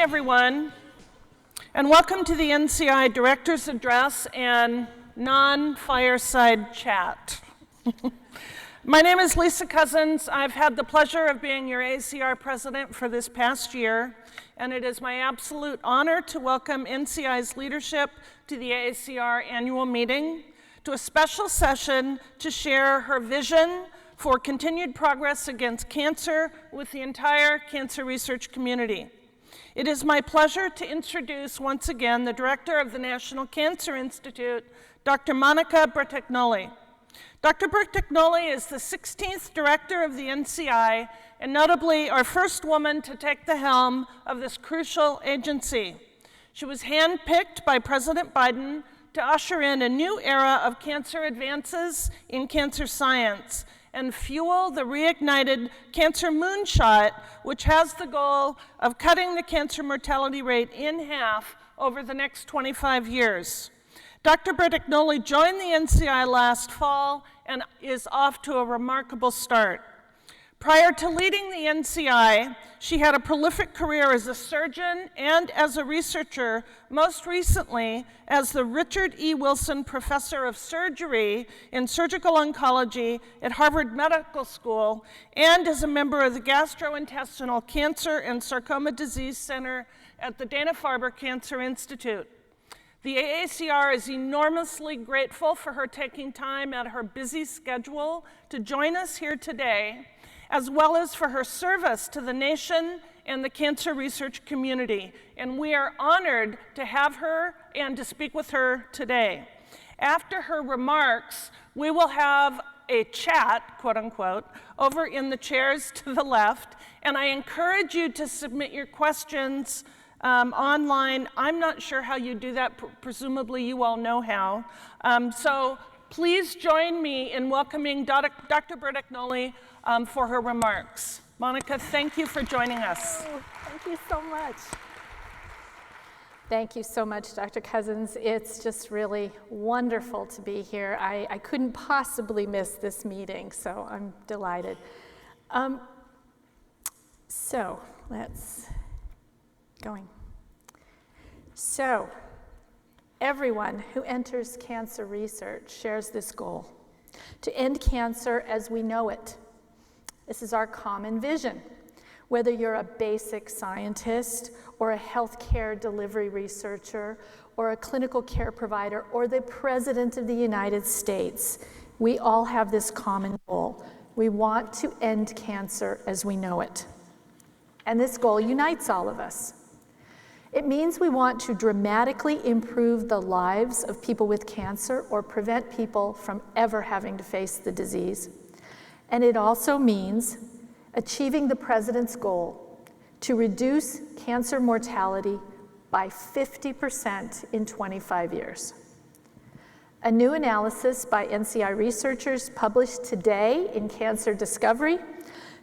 everyone, and welcome to the NCI Director's Address and non-fireside chat. My name is Lisa Cousins. I've had the pleasure of being your ACR president for this past year, and it is my absolute honor to welcome NCI's leadership to the ACR annual meeting, to a special session to share her vision for continued progress against cancer with the entire cancer research community. It is my pleasure to introduce once again the director of the National Cancer Institute, Dr. Monica Bertagnolli. Dr. Bertagnolli is the 16th director of the NCI and notably our first woman to take the helm of this crucial agency. She was handpicked by President Biden to usher in a new era of cancer advances in cancer science and fuel the reignited cancer moonshot, which has the goal of cutting the cancer mortality rate in half over the next 25 years. Dr. Bertagnolli joined the NCI last fall and is off to a remarkable start. Prior to leading the NCI, she had a prolific career as a surgeon and as a researcher, most recently as the Richard E. Wilson Professor of Surgery in Surgical Oncology at Harvard Medical School, and as a member of the Gastrointestinal Cancer and Sarcoma Disease Center at the Dana-Farber Cancer Institute. The AACR is enormously grateful for her taking time out of her busy schedule to join us here today, as well as for her service to the nation and the cancer research community. And we are honored to have her and to speak with her today. After her remarks, we will have a chat, quote unquote, over in the chairs to the left, and I encourage you to submit your questions online. I'm not sure how you do that. Presumably you all know how. So please join me in welcoming Dr. Bertagnolli for her remarks. Monica, thank you for joining us. Oh, thank you so much. Thank you so much, Dr. Cousins. It's just really wonderful to be here. I couldn't possibly miss this meeting, so I'm delighted. So let's going. So everyone who enters cancer research shares this goal: to end cancer as we know it. This is our common vision. Whether you're a basic scientist or a healthcare delivery researcher or a clinical care provider or the President of the United States, we all have this common goal. We want to end cancer as we know it. And this goal unites all of us. It means we want to dramatically improve the lives of people with cancer or prevent people from ever having to face the disease. And it also means achieving the President's goal to reduce cancer mortality by 50% in 25 years. A new analysis by NCI researchers published today in Cancer Discovery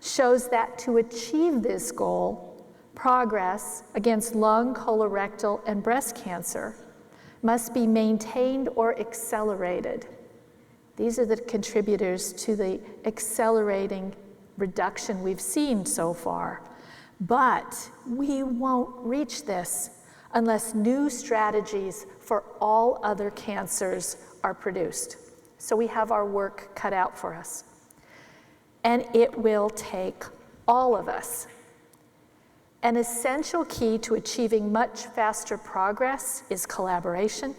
shows that to achieve this goal, progress against lung, colorectal, and breast cancer must be maintained or accelerated. These are the contributors to the accelerating reduction we've seen so far. But we won't reach this unless new strategies for all other cancers are produced. So we have our work cut out for us. And it will take all of us. An essential key to achieving much faster progress is collaboration,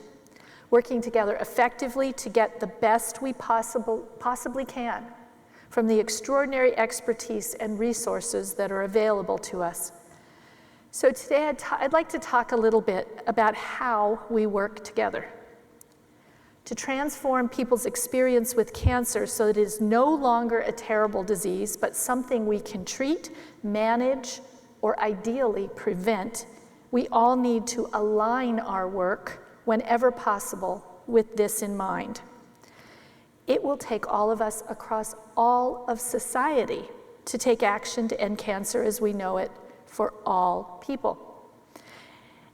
working together effectively to get the best we possibly can from the extraordinary expertise and resources that are available to us. So today I'd like to talk a little bit about how we work together to transform people's experience with cancer so that it is no longer a terrible disease, but something we can treat, manage, or ideally prevent. We all need to align our work whenever possible with this in mind. It will take all of us across all of society to take action to end cancer as we know it for all people.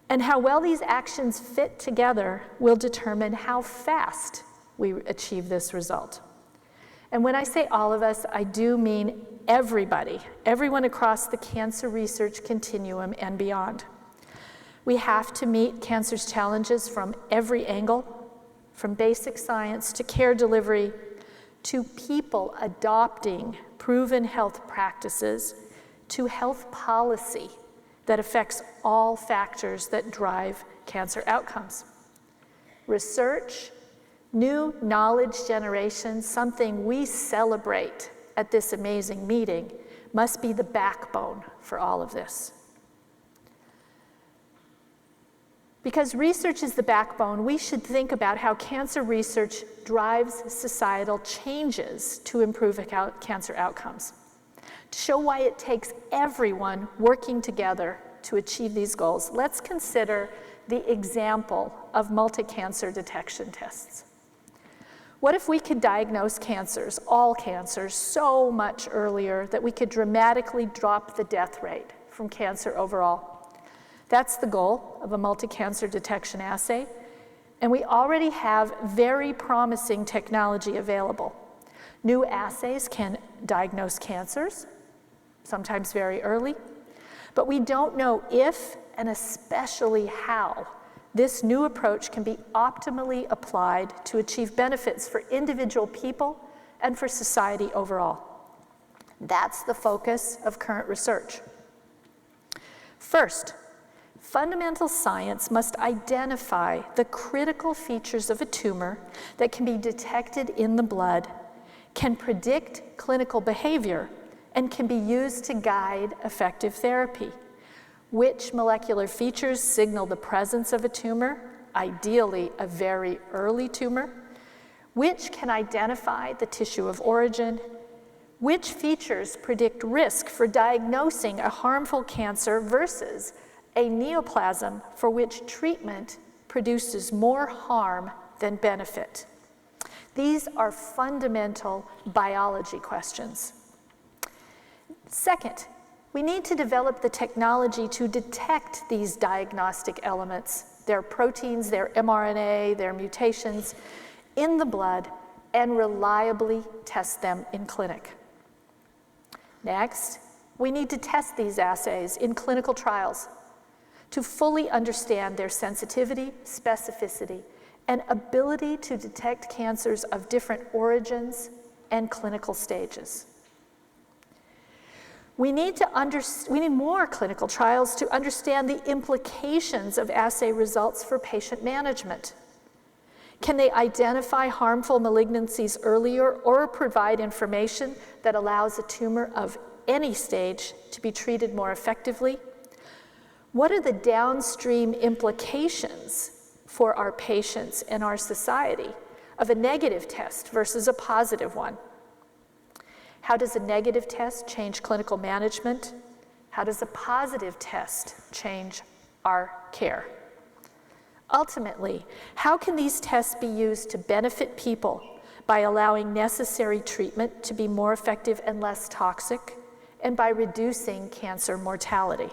And how well these actions fit together will determine how fast we achieve this result. And when I say all of us, I do mean everybody, everyone across the cancer research continuum and beyond. We have to meet cancer's challenges from every angle, from basic science to care delivery, to people adopting proven health practices, to health policy that affects all factors that drive cancer outcomes. Research, new knowledge generation, something we celebrate at this amazing meeting, must be the backbone for all of this. Because research is the backbone, we should think about how cancer research drives societal changes to improve cancer outcomes, to show why it takes everyone working together to achieve these goals. Let's consider the example of multi-cancer detection tests. What if we could diagnose cancers, all cancers, so much earlier that we could dramatically drop the death rate from cancer overall? That's the goal of a multi-cancer detection assay, and we already have very promising technology available. New assays can diagnose cancers, sometimes very early, but we don't know if, and especially how, this new approach can be optimally applied to achieve benefits for individual people and for society overall. That's the focus of current research. First, fundamental science must identify the critical features of a tumor that can be detected in the blood, can predict clinical behavior, and can be used to guide effective therapy. Which molecular features signal the presence of a tumor, ideally a very early tumor? Which can identify the tissue of origin? Which features predict risk for diagnosing a harmful cancer versus a neoplasm for which treatment produces more harm than benefit? These are fundamental biology questions. Second, we need to develop the technology to detect these diagnostic elements, their proteins, their mRNA, their mutations, in the blood and reliably test them in clinic. Next, we need to test these assays in clinical trials to fully understand their sensitivity, specificity, and ability to detect cancers of different origins and clinical stages. We need more clinical trials to understand the implications of assay results for patient management. Can they identify harmful malignancies earlier or provide information that allows a tumor of any stage to be treated more effectively? What are the downstream implications for our patients and our society of a negative test versus a positive one? How does a negative test change clinical management? How does a positive test change our care? Ultimately, how can these tests be used to benefit people by allowing necessary treatment to be more effective and less toxic, and by reducing cancer mortality?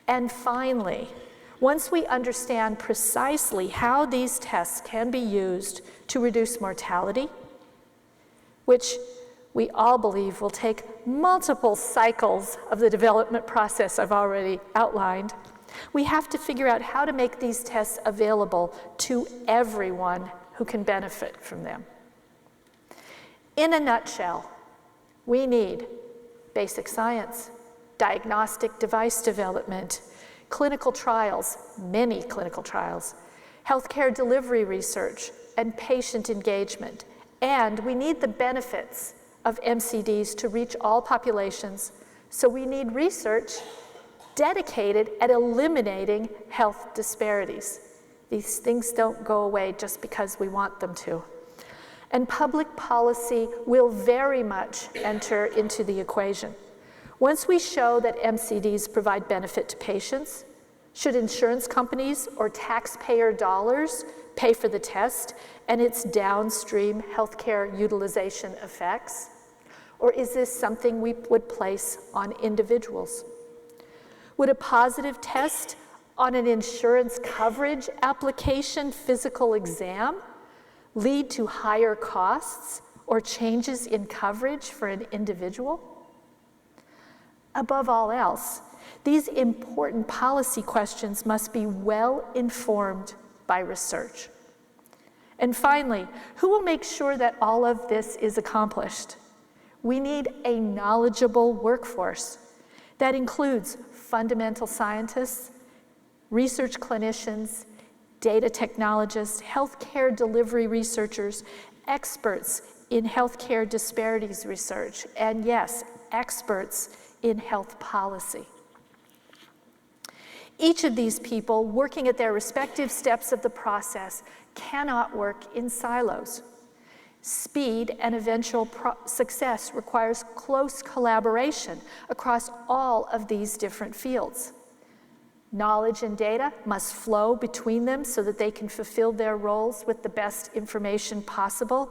And finally, once we understand precisely how these tests can be used to reduce mortality, which we all believe will take multiple cycles of the development process I've already outlined, we have to figure out how to make these tests available to everyone who can benefit from them. In a nutshell, we need basic science, diagnostic device development, clinical trials, many clinical trials, healthcare delivery research, and patient engagement. And we need the benefits of MCDs to reach all populations, so we need research dedicated at eliminating health disparities. These things don't go away just because we want them to. And public policy will very much enter into the equation. Once we show that MCDs provide benefit to patients, should insurance companies or taxpayer dollars pay for the test and its downstream healthcare utilization effects? Or is this something we would place on individuals? Would a positive test on an insurance coverage application physical exam lead to higher costs or changes in coverage for an individual? Above all else, These important policy questions must be well informed by research. And finally, who will make sure that all of this is accomplished? We need a knowledgeable workforce that includes fundamental scientists, research clinicians, data technologists, healthcare delivery researchers, experts in healthcare disparities research, and yes, experts in health policy. Each of these people, working at their respective steps of the process, cannot work in silos. Speed and eventual success requires close collaboration across all of these different fields. Knowledge and data must flow between them so that they can fulfill their roles with the best information possible.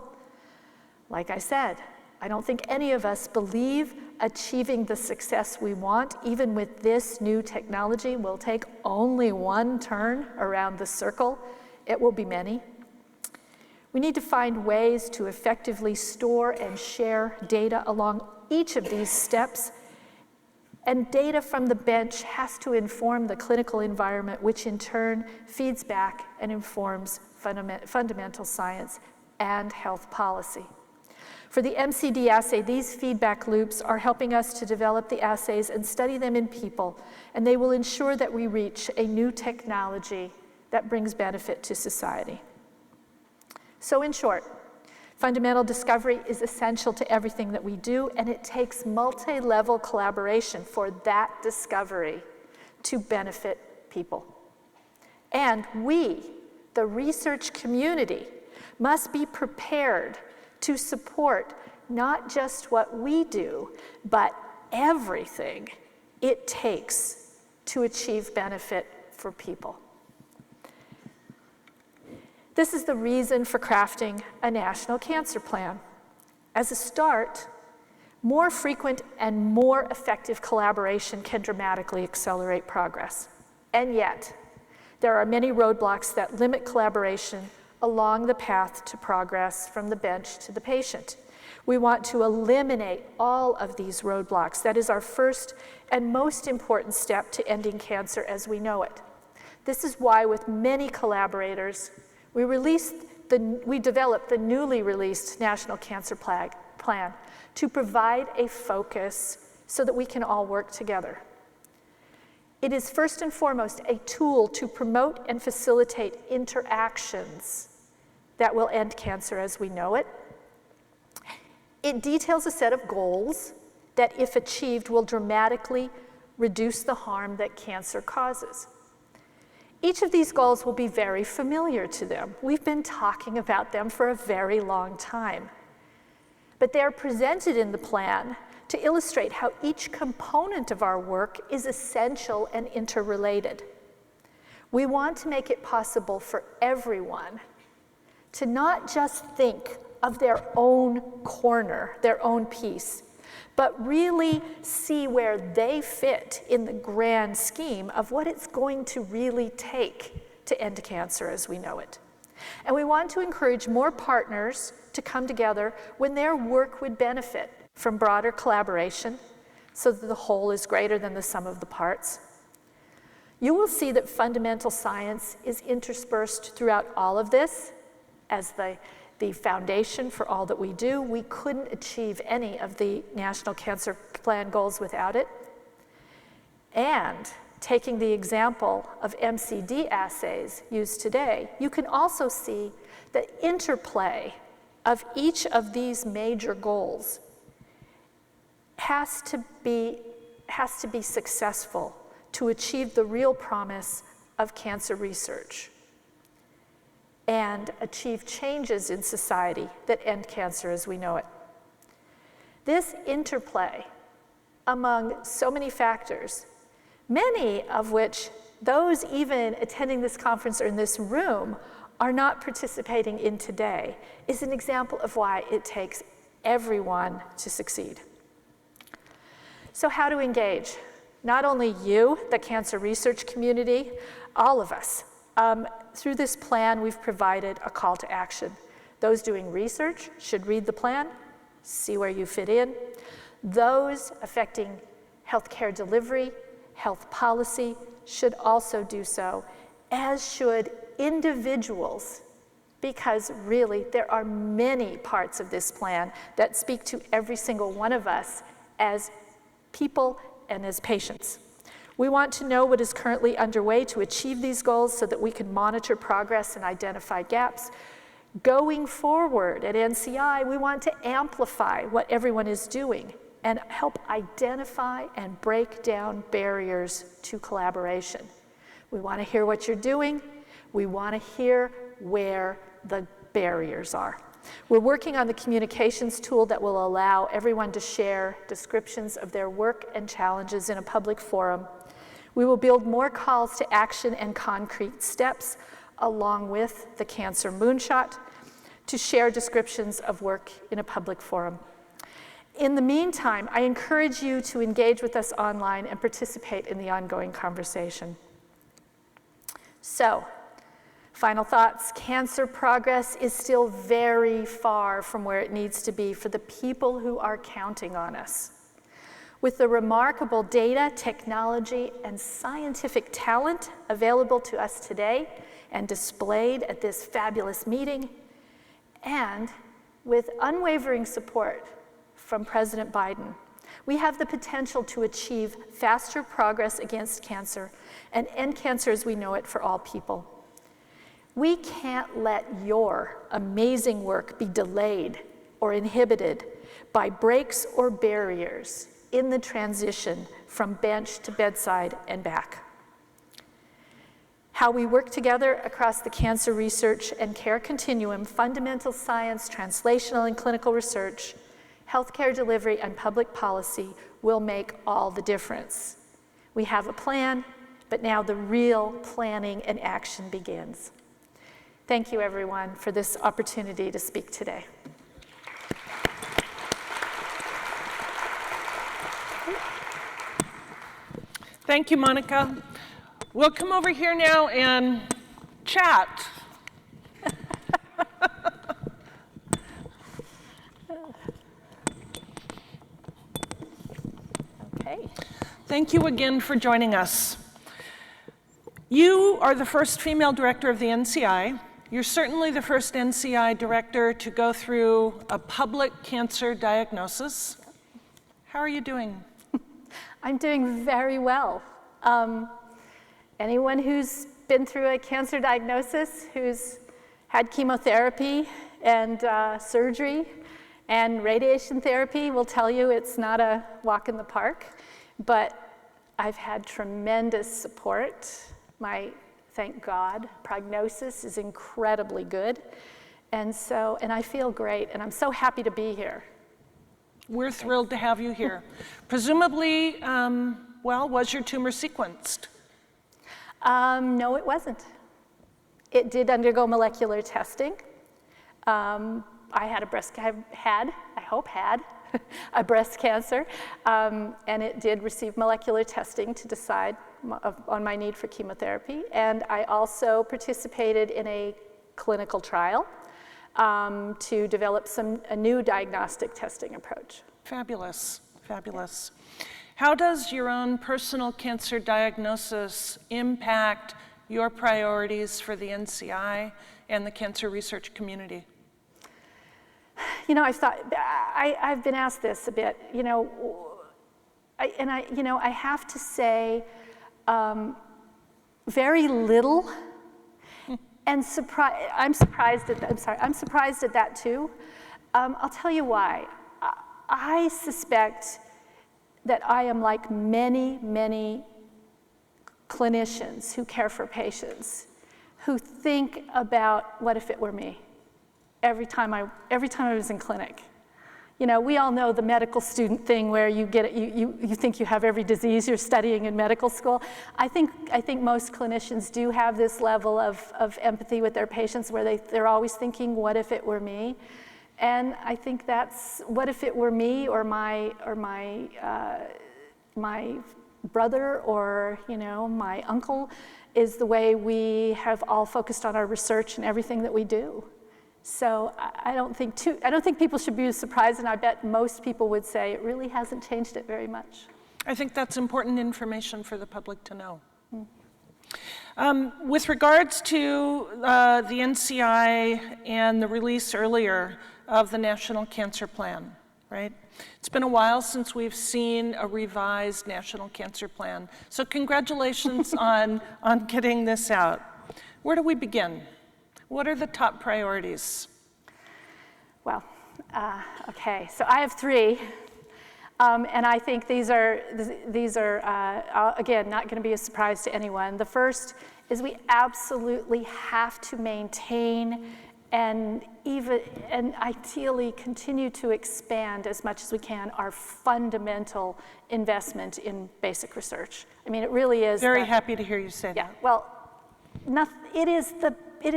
Like I said, I don't think any of us believe achieving the success we want, even with this new technology, will take only one turn around the circle. It will be many. We need to find ways to effectively store and share data along each of these steps. And data from the bench has to inform the clinical environment, which in turn feeds back and informs fundamental science and health policy. For the MCD assay, these feedback loops are helping us to develop the assays and study them in people, and they will ensure that we reach a new technology that brings benefit to society. So in short, fundamental discovery is essential to everything that we do, and it takes multi-level collaboration for that discovery to benefit people. And we, the research community, must be prepared to support not just what we do, but everything it takes to achieve benefit for people. This is the reason for crafting a national cancer plan. As a start, more frequent and more effective collaboration can dramatically accelerate progress. And yet, there are many roadblocks that limit collaboration along the path to progress from the bench to the patient. We want to eliminate all of these roadblocks. That is our first and most important step to ending cancer as we know it. This is why, with many collaborators, we developed the newly released National Cancer Plan to provide a focus so that we can all work together. It is first and foremost a tool to promote and facilitate interactions that will end cancer as we know it. It details a set of goals that, if achieved, will dramatically reduce the harm that cancer causes. Each of these goals will be very familiar to them. We've been talking about them for a very long time. But they are presented in the plan to illustrate how each component of our work is essential and interrelated. We want to make it possible for everyone to not just think of their own corner, their own piece, but really see where they fit in the grand scheme of what it's going to really take to end cancer as we know it. And we want to encourage more partners to come together when their work would benefit from broader collaboration so that the whole is greater than the sum of the parts. You will see that fundamental science is interspersed throughout all of this as the foundation for all that we do. We couldn't achieve any of the National Cancer Plan goals without it. And taking the example of MCD assays used today, you can also see the interplay of each of these major goals has to be successful to achieve the real promise of cancer research and achieve changes in society that end cancer as we know it. This interplay among so many factors, many of which those even attending this conference or in this room are not participating in today, is an example of why it takes everyone to succeed. So how to engage? Not only you, the cancer research community, all of us. Through this plan, we've provided a call to action. Those doing research should read the plan, see where you fit in. Those affecting healthcare delivery Health policy should also do so, as should individuals, because really there are many parts of this plan that speak to every single one of us as people and as patients. We want to know what is currently underway to achieve these goals so that we can monitor progress and identify gaps. Going forward at NCI, we want to amplify what everyone is doing and help identify and break down barriers to collaboration. We want to hear what you're doing. We want to hear where the barriers are. We're working on the communications tool that will allow everyone to share descriptions of their work and challenges in a public forum. We will build more calls to action and concrete steps along with the Cancer Moonshot to share descriptions of work in a public forum. In the meantime, I encourage you to engage with us online and participate in the ongoing conversation. So, final thoughts. Cancer progress is still very far from where it needs to be for the people who are counting on us. With the remarkable data, technology, and scientific talent available to us today and displayed at this fabulous meeting, and with unwavering support from President Biden, we have the potential to achieve faster progress against cancer and end cancer as we know it for all people. We can't let your amazing work be delayed or inhibited by breaks or barriers in the transition from bench to bedside and back. How we work together across the cancer research and care continuum, fundamental science, translational and clinical research, healthcare delivery, and public policy will make all the difference. We have a plan, but now the real planning and action begins. Thank you, everyone, for this opportunity to speak today. Thank you, Monica. We'll come over here now and chat. Okay. Thank you again for joining us. You are the first female director of the NCI. You're certainly the first NCI director to go through a public cancer diagnosis. How are you doing? I'm doing very well. Anyone who's been through a cancer diagnosis, who's had chemotherapy and surgery and radiation therapy will tell you it's not a walk in the park, but I've had tremendous support. My, thank God, prognosis is incredibly good. And I feel great, and I'm so happy to be here. We're thrilled to have you here. Presumably, was your tumor sequenced? No, it wasn't. It did undergo molecular testing. I had a breast cancer, and it did receive molecular testing to decide on my need for chemotherapy. And I also participated in a clinical trial to develop a new diagnostic testing approach. Fabulous, fabulous. How does your own personal cancer diagnosis impact your priorities for the NCI and the cancer research community? You know, I've been asked this a bit, I have to say very little, and I'm surprised at that too. I'll tell you why. I suspect that I am like many, many clinicians who care for patients, who think about what if it were me every time I was in clinic. You know, we all know the medical student thing where you think you have every disease you're studying in medical school. I think most clinicians do have this level of empathy with their patients where they're always thinking, what if it were me? And I think that's, what if it were me or my brother or my uncle, is the way we have all focused on our research and everything that we do. So I don't think people should be surprised, and I bet most people would say it really hasn't changed it very much. I think that's important information for the public to know. With regards to the NCI and the release earlier of the National Cancer Plan, right? It's been a while since we've seen a revised National Cancer Plan. So congratulations on getting this out. Where do we begin? What are the top priorities? Well, okay, so I have three. And I think these are again, not going to be a surprise to anyone. The first is we absolutely have to maintain and ideally continue to expand as much as we can our fundamental investment in basic research. I mean, it really is. Very happy to hear you say that. Yeah, well, it is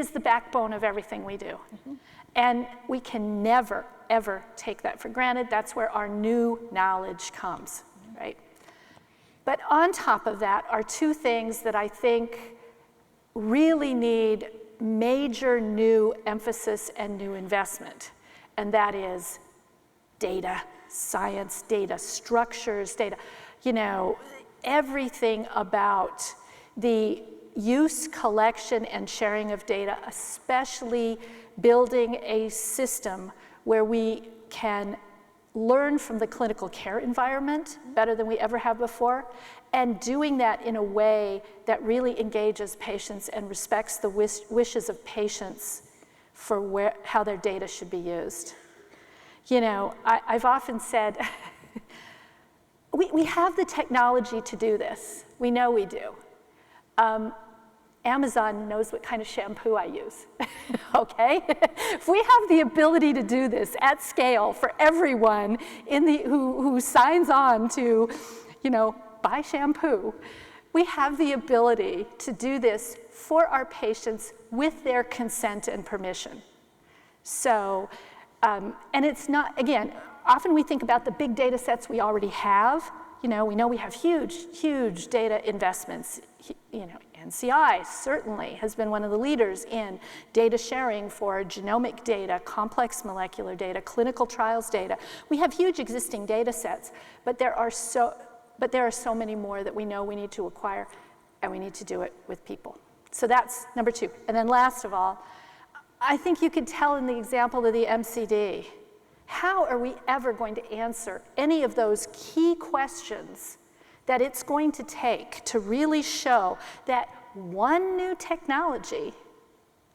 the backbone of everything we do. Mm-hmm. And we can never, ever take that for granted. That's where our new knowledge comes, right? But on top of that are two things that I think really need major new emphasis and new investment. And that is data, science, data structures, data, everything about the use, collection, and sharing of data, especially building a system where we can learn from the clinical care environment better than we ever have before, and doing that in a way that really engages patients and respects the wishes of patients for how their data should be used. I've often said, we have the technology to do this. We know we do. Amazon knows what kind of shampoo I use, okay? If we have the ability to do this at scale for everyone who signs on to, buy shampoo, we have the ability to do this for our patients with their consent and permission. So, and it's not, again, often we think about the big data sets we already have. We know we have huge data investments. NCI certainly has been one of the leaders in data sharing for genomic data, complex molecular data, clinical trials data. We have huge existing data sets, but there are so many more that we know we need to acquire, and we need to do it with people. So that's number two. And then last of all, I think you could tell in the example of the MCD, how are we ever going to answer any of those key questions that it's going to take to really show that one new technology,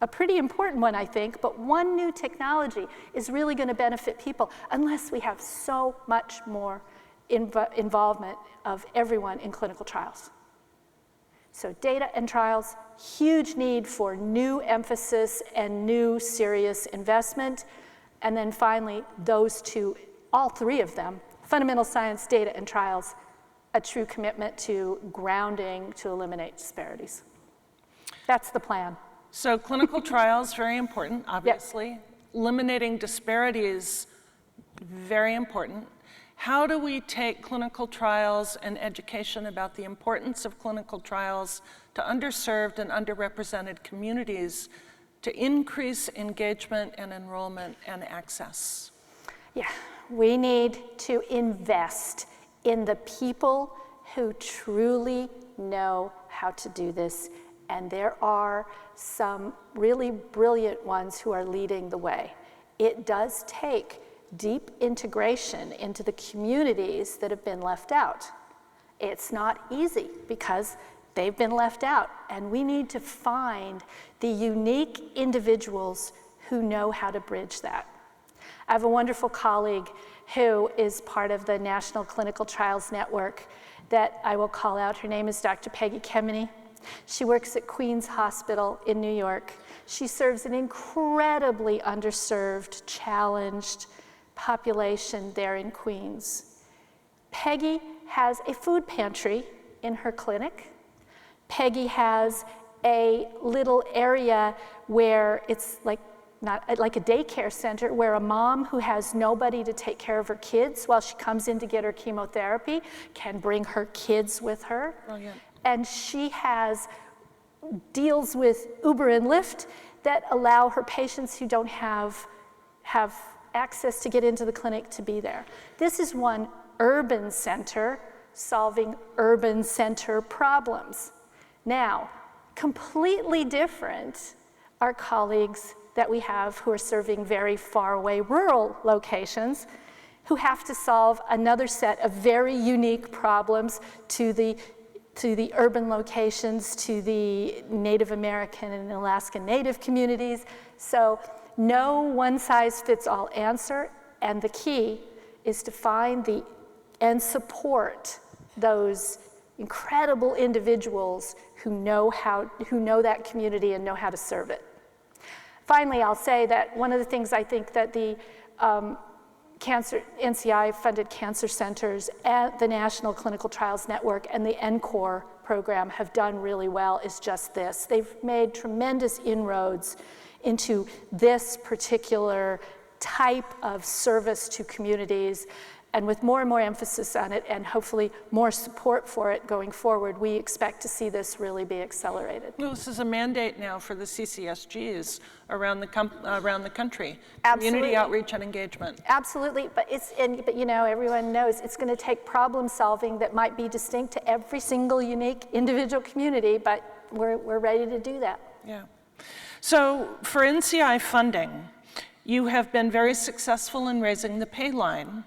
a pretty important one, I think, but one new technology is really going to benefit people unless we have so much more involvement of everyone in clinical trials. So data and trials, huge need for new emphasis and new serious investment. And then finally, those two, all three of them, fundamental science, data, and trials, a true commitment to grounding to eliminate disparities. That's the plan. So clinical trials, very important, obviously. Yep. Eliminating disparities, very important. How do we take clinical trials and education about the importance of clinical trials to underserved and underrepresented communities to increase engagement and enrollment and access? Yeah, we need to invest in the people who truly know how to do this. And there are some really brilliant ones who are leading the way. It does take deep integration into the communities that have been left out. It's not easy because they've been left out, and we need to find the unique individuals who know how to bridge that. I have a wonderful colleague who is part of the National Clinical Trials Network that I will call out. Her name is Dr. Peggy Kemeny. She works at Queens Hospital in New York. She serves an incredibly underserved, challenged population there in Queens. Peggy has a food pantry in her clinic. Peggy has a little area where it's like a daycare center where a mom who has nobody to take care of her kids while she comes in to get her chemotherapy can bring her kids with her. Brilliant. And she has deals with Uber and Lyft that allow her patients who don't have access to get into the clinic to be there. This is one urban center solving urban center problems. Now, completely different are colleagues that we have who are serving very far away rural locations who have to solve another set of very unique problems to the urban locations, to the Native American and Alaskan Native communities. So no one-size-fits-all answer, and the key is to find and support those incredible individuals who know that community and know how to serve it. Finally, I'll say that one of the things I think that the NCI-funded cancer centers at the National Clinical Trials Network and the NCORE program have done really well is just this. They've made tremendous inroads into this particular type of service to communities, and with more and more emphasis on it and hopefully more support for it going forward, we expect to see this really be accelerated. Well, this is a mandate now for the CCSGs around the country. Absolutely. Community outreach and engagement. Absolutely, but you know, everyone knows it's going to take problem solving that might be distinct to every single unique individual community, but we're ready to do that. Yeah. So for NCI funding, you have been very successful in raising the pay line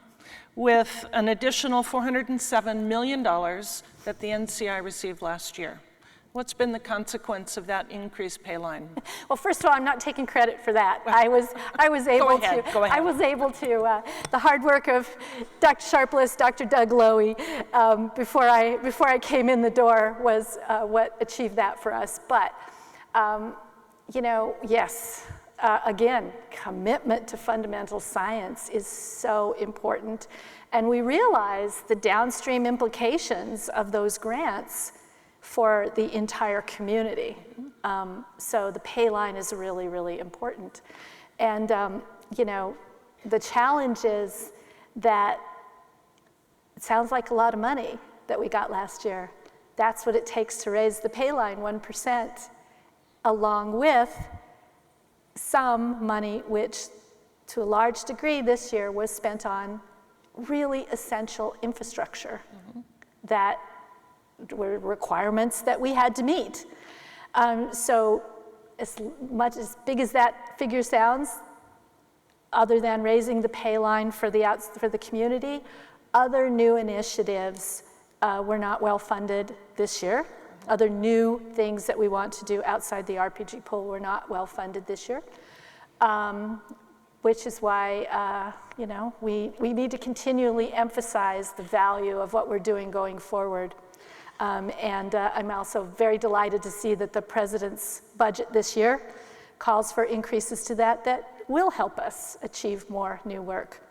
with an additional $407 million that the NCI received last year. What's been the consequence of that increased pay line? Well, first of all, I'm not taking credit for that. I was able to. Go ahead. I was able to. The hard work of Dr. Sharpless, Dr. Doug Lowy, before I came in the door was what achieved that for us. But you know, yes. Again, commitment to fundamental science is so important. And we realize the downstream implications of those grants for the entire community. So the pay line is really, really important. And you know, the challenge is that it sounds like a lot of money that we got last year. That's what it takes to raise the pay line 1%, along with some money which, to a large degree this year, was spent on really essential infrastructure that were requirements that we had to meet. So as big as that figure sounds, other than raising the pay line for the community, other new initiatives were not well funded this year. Other new things that we want to do outside the RPG pool were not well funded this year, which is why you know, we need to continually emphasize the value of what we're doing going forward. And I'm also very delighted to see that the President's budget this year calls for increases to that will help us achieve more new work.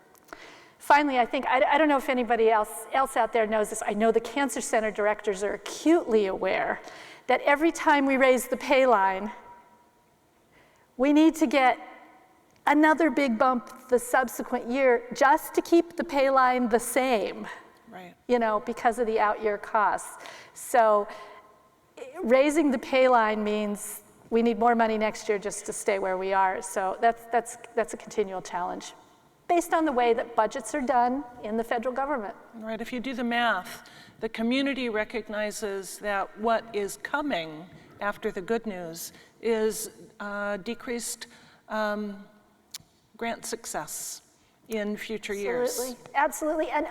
Finally, I don't know if anybody else out there knows this. I know the Cancer Center directors are acutely aware that every time we raise the pay line, we need to get another big bump the subsequent year just to keep the pay line the same. Right. You know, because of the out-year costs. So raising the pay line means we need more money next year just to stay where we are. So that's a continual challenge, based on the way that budgets are done in the federal government. Right, if you do the math, the community recognizes that what is coming after the good news is decreased grant success in future years. Absolutely. And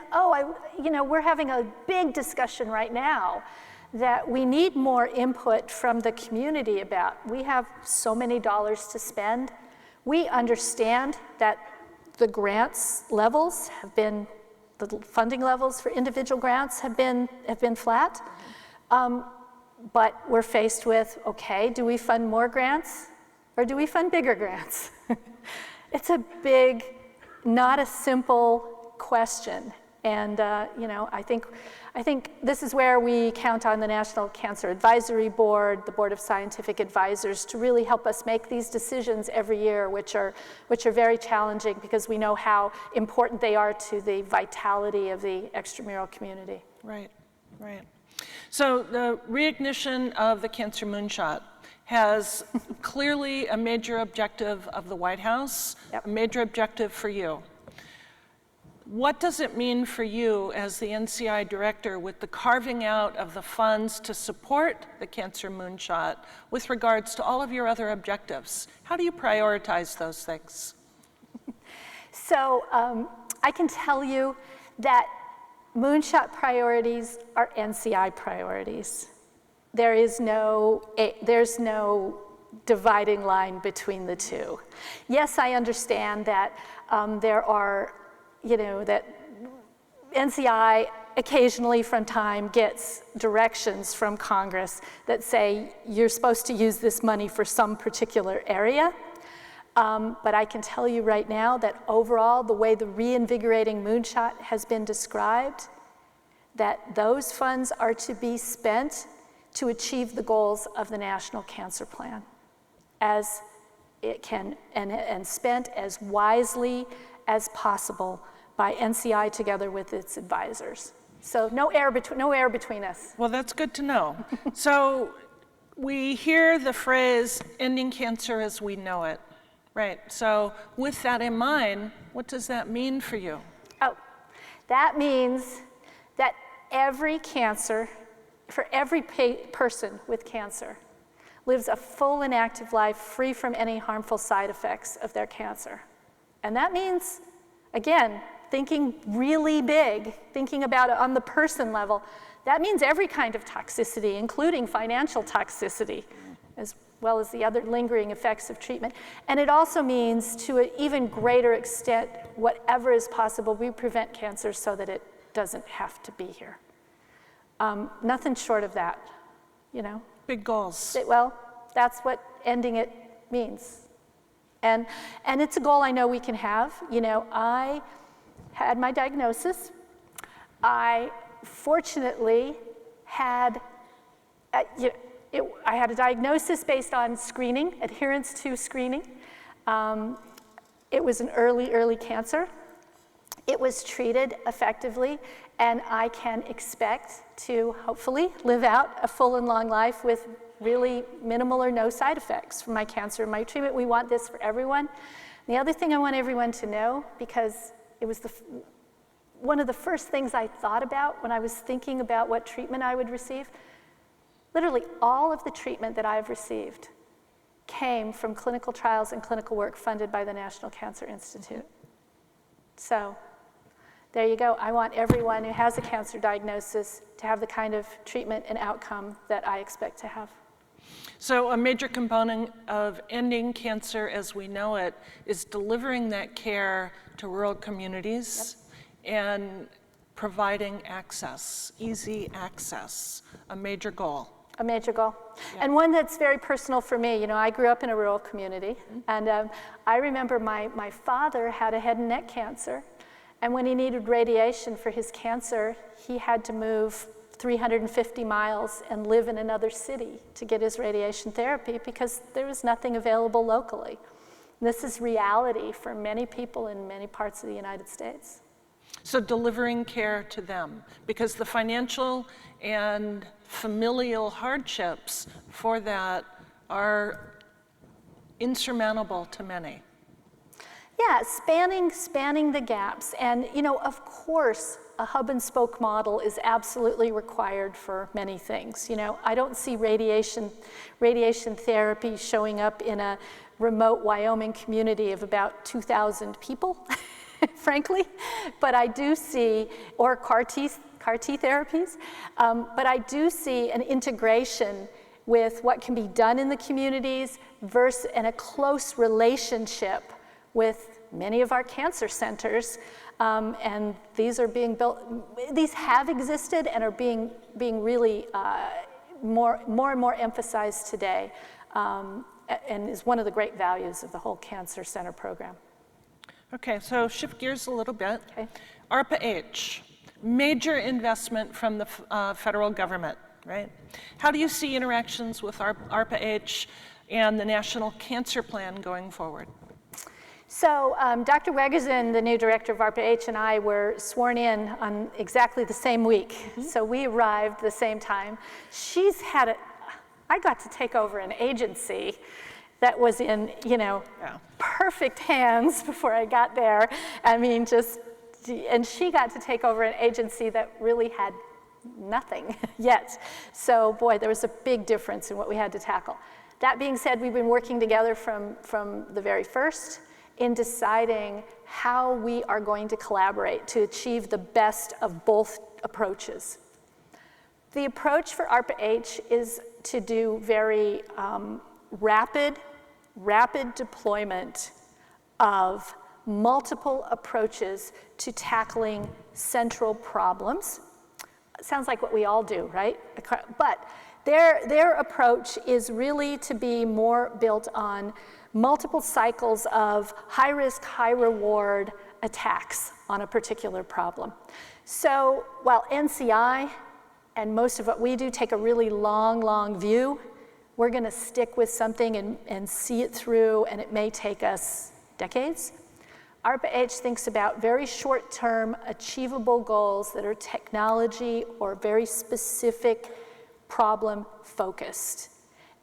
you know, we're having a big discussion right now that we need more input from the community about. We have so many dollars to spend. We understand that the grants levels the funding levels for individual grants have been flat. But we're faced with, okay, do we fund more grants or do we fund bigger grants? It's a big, not a simple question. And you know, I think this is where we count on the National Cancer Advisory Board, the Board of Scientific Advisors, to really help us make these decisions every year, which are very challenging because we know how important they are to the vitality of the extramural community. Right, right. So the reignition of the Cancer Moonshot has clearly a major objective of the White House, Yep. a major objective for you. What does it mean for you as the NCI director with the carving out of the funds to support the Cancer Moonshot with regards to all of your other objectives? How do you prioritize those things? So I can tell you that Moonshot priorities are NCI priorities. There's no dividing line between the two. Yes, I understand that that NCI occasionally from time gets directions from Congress that say you're supposed to use this money for some particular area. But I can tell you right now that overall, the way the Reinvigorating Moonshot has been described, that those funds are to be spent to achieve the goals of the National Cancer Plan, as it can, and spent as wisely as possible by NCI together with its advisors. So no air between us. Well, that's good to know. So we hear the phrase, ending cancer as we know it, right? So with that in mind, what does that mean for you? Oh, that means that every person with cancer lives a full and active life free from any harmful side effects of their cancer. And that means, again, thinking really big, thinking about it on the person level, that means every kind of toxicity, including financial toxicity, as well as the other lingering effects of treatment. And it also means, to an even greater extent, whatever is possible, we prevent cancer so that it doesn't have to be here. Nothing short of that, Big goals. Well, that's what ending it means. And it's a goal I know we can have. I had my diagnosis. I fortunately had, I had a diagnosis based on screening, adherence to screening. It was an early cancer. It was treated effectively, and I can expect to hopefully live out a full and long life with really minimal or no side effects from my cancer and my treatment. We want this for everyone. The other thing I want everyone to know, because it was one of the first things I thought about when I was thinking about what treatment I would receive, literally all of the treatment that I've received came from clinical trials and clinical work funded by the National Cancer Institute. So there you go. I want everyone who has a cancer diagnosis to have the kind of treatment and outcome that I expect to have. So a major component of ending cancer as we know it is delivering that care to rural communities and providing access, easy access, a major goal. A major goal. Yeah. And one that's very personal for me. I grew up in a rural community, and I remember my father had a head and neck cancer, and when he needed radiation for his cancer, he had to move 350 miles and live in another city to get his radiation therapy because there was nothing available locally. And this is reality for many people in many parts of the United States. So delivering care to them, because the financial and familial hardships for that are insurmountable to many. Yeah, spanning the gaps. And, of course, a hub and spoke model is absolutely required for many things. I don't see radiation therapy showing up in a remote Wyoming community of about 2,000 people, frankly. But I do see, or CAR T therapies, but I do see an integration with what can be done in the communities versus in a close relationship with many of our cancer centers, and these are being built. These have existed and are being really more and more emphasized today, and is one of the great values of the whole Cancer Center program. Okay, so shift gears a little bit. Okay. ARPA-H, major investment from the federal government, right? How do you see interactions with ARPA-H and the National Cancer Plan going forward? So Dr. Wegersen, the new director of ARPA-H, and I were sworn in on exactly the same week. Mm-hmm. So we arrived the same time. I got to take over an agency that was in, perfect hands before I got there. I mean, just and she got to take over an agency that really had nothing yet. So boy, there was a big difference in what we had to tackle. That being said, we've been working together from the very first in deciding how we are going to collaborate to achieve the best of both approaches. The approach for ARPA-H is to do very rapid deployment of multiple approaches to tackling central problems. Sounds like what we all do, right? But their approach is really to be more built on multiple cycles of high risk, high reward attacks on a particular problem. So while NCI and most of what we do take a really long view, we're going to stick with something and see it through, and it may take us decades. ARPA-H thinks about very short-term achievable goals that are technology or very specific problem focused.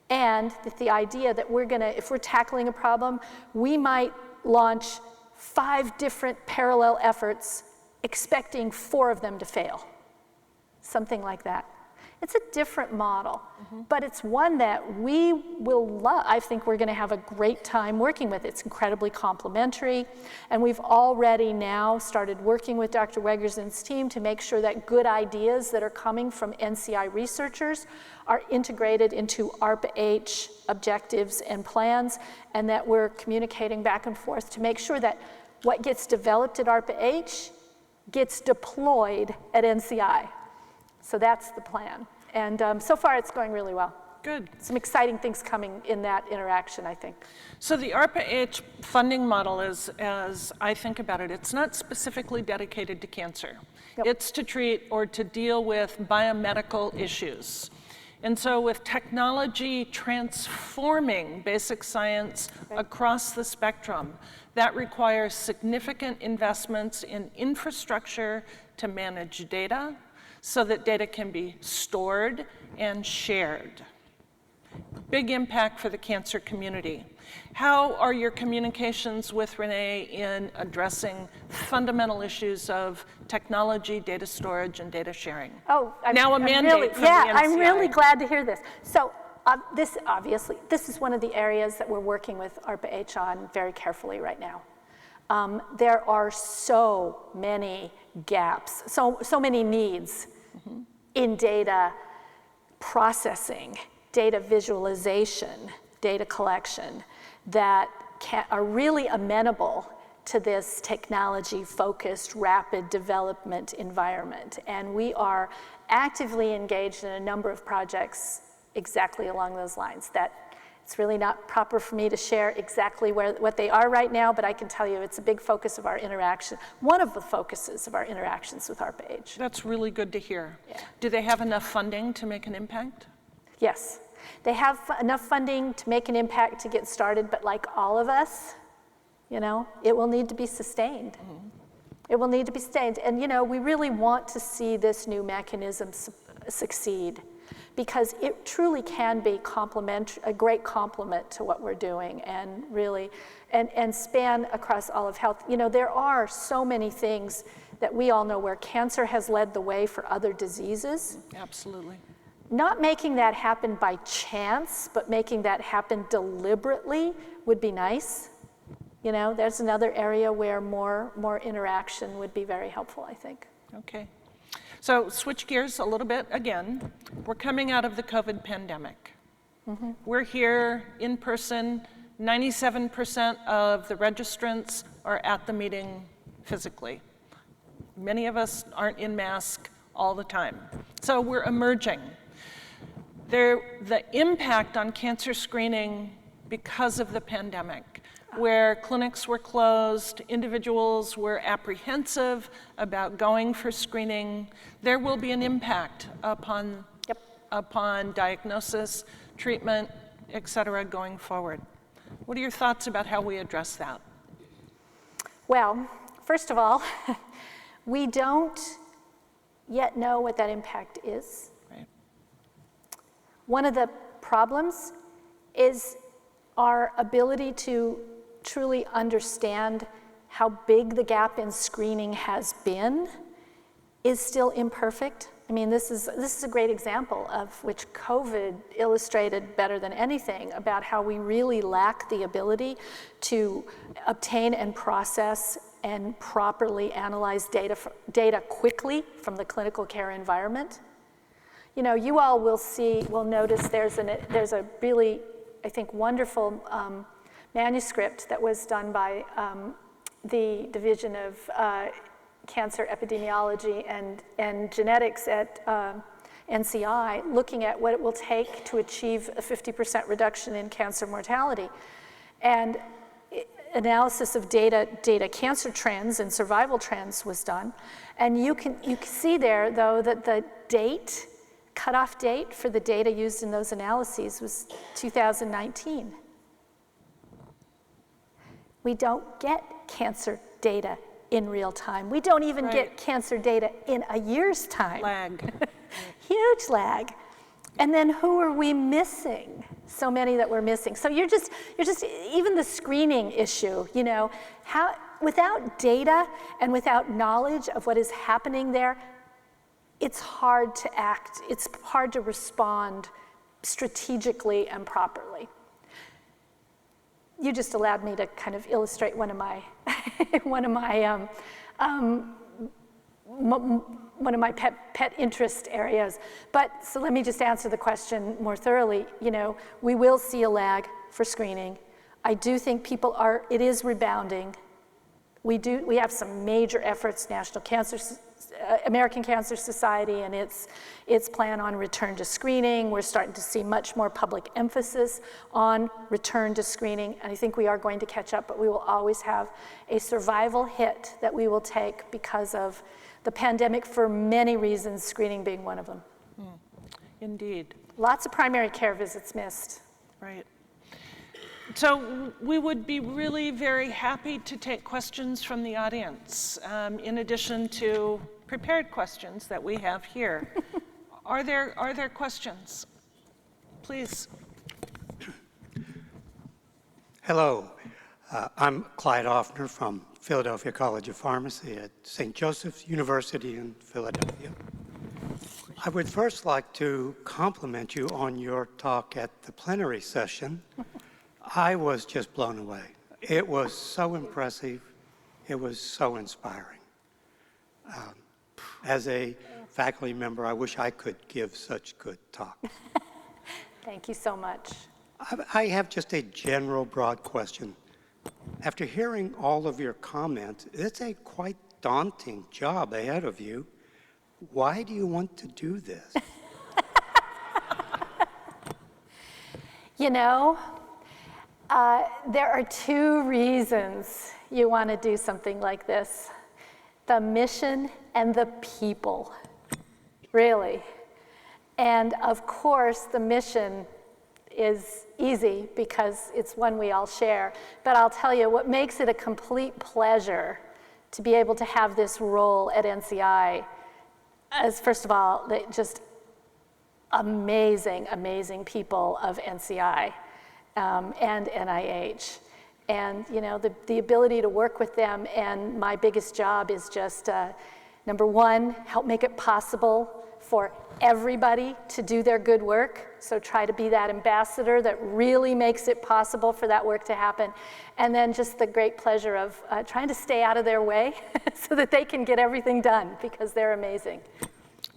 And that the idea that if we're tackling a problem, we might launch 5 different parallel efforts expecting 4 of them to fail. Something like that. It's a different model, but it's one that we will love. I think we're going to have a great time working with. It's incredibly complementary, and we've already now started working with Dr. Wegersen's team to make sure that good ideas that are coming from NCI researchers are integrated into ARPA-H objectives and plans, and that we're communicating back and forth to make sure that what gets developed at ARPA-H gets deployed at NCI. So that's the plan. And so far, it's going really well. Good. Some exciting things coming in that interaction, I think. So the ARPA-H funding model is, as I think about it, it's not specifically dedicated to cancer. Yep. It's to treat or to deal with biomedical issues. And so with technology transforming basic science across the spectrum, that requires significant investments in infrastructure to manage data, so that data can be stored and shared. Big impact for the cancer community. How are your communications with Renee in addressing fundamental issues of technology, data storage, and data sharing? Oh, now a mandate really, from the NCI. I'm really glad to hear this. So this is one of the areas that we're working with ARPA-H on very carefully right now. There are so many gaps, so many needs in data processing, data visualization, data collection that are really amenable to this technology-focused, rapid development environment. And we are actively engaged in a number of projects exactly along those lines. That it's really not proper for me to share exactly what they are right now, but I can tell you it's a big focus of our interaction, one of the focuses of our interactions with ARPA-H. That's really good to hear. Yeah. Do they have enough funding to make an impact? Yes, they have enough funding to make an impact to get started, but like all of us, it will need to be sustained. It will need to be sustained. And we really want to see this new mechanism succeed, because it truly can be a great complement to what we're doing, and really, and span across all of health. There are so many things that we all know where cancer has led the way for other diseases. Absolutely. Not making that happen by chance, but making that happen deliberately would be nice. There's another area where more interaction would be very helpful, I think. Okay. So switch gears a little bit again. We're coming out of the COVID pandemic. We're here in person. 97% of the registrants are at the meeting physically. Many of us aren't in mask all the time. So we're emerging. The impact on cancer screening because of the pandemic, where clinics were closed, individuals were apprehensive about going for screening, there will be an impact upon diagnosis, treatment, et cetera, going forward. What are your thoughts about how we address that? Well, first of all, we don't yet know what that impact is. Right. One of the problems is our ability to truly understand how big the gap in screening has been is still imperfect. I mean, this is a great example of which COVID illustrated better than anything about how we really lack the ability to obtain and process and properly analyze data quickly from the clinical care environment. You know, you all will notice there's a really, I think, wonderful manuscript that was done by the Division of Cancer Epidemiology and Genetics at NCI, looking at what it will take to achieve a 50% reduction in cancer mortality. And analysis of data cancer trends and survival trends was done. And you can see there, though, that the cutoff date for the data used in those analyses was 2019. We don't get cancer data in real time. We don't even get cancer data in a year's time. Lag. Huge lag. And then who are we missing? So many that we're missing. So you're just even the screening issue, you know, without data and without knowledge of what is happening there, it's hard to act, it's hard to respond strategically and properly. You just allowed me to kind of illustrate one of my pet interest areas. But so let me just answer the question more thoroughly. You know, we will see a lag for screening. I do think it is rebounding. We have some major efforts, American Cancer Society and its plan on return to screening. We're starting to see much more public emphasis on return to screening, and I think we are going to catch up, but we will always have a survival hit that we will take because of the pandemic for many reasons, screening being one of them. Indeed. Lots of primary care visits missed. Right. So we would be really very happy to take questions from the audience, in addition to prepared questions that we have here. Are there questions? Please. Hello, I'm Clyde Offner from Philadelphia College of Pharmacy at St. Joseph's University in Philadelphia. I would first like to compliment you on your talk at the plenary session. I was just blown away. It was so impressive. It was so inspiring. As a faculty member, I wish I could give such good talks. Thank you so much. I have just a general broad question. After hearing all of your comments, it's a quite daunting job ahead of you. Why do you want to do this? You know, there are two reasons you want to do something like this. The mission and the people, really. And of course, the mission is easy because it's one we all share. But I'll tell you, what makes it a complete pleasure to be able to have this role at NCI is, first of all, just amazing, amazing people of NCI and NIH. And you know, the ability to work with them, and my biggest job is just, number one, help make it possible for everybody to do their good work. So try to be that ambassador that really makes it possible for that work to happen. And then just the great pleasure of trying to stay out of their way so that they can get everything done, because they're amazing.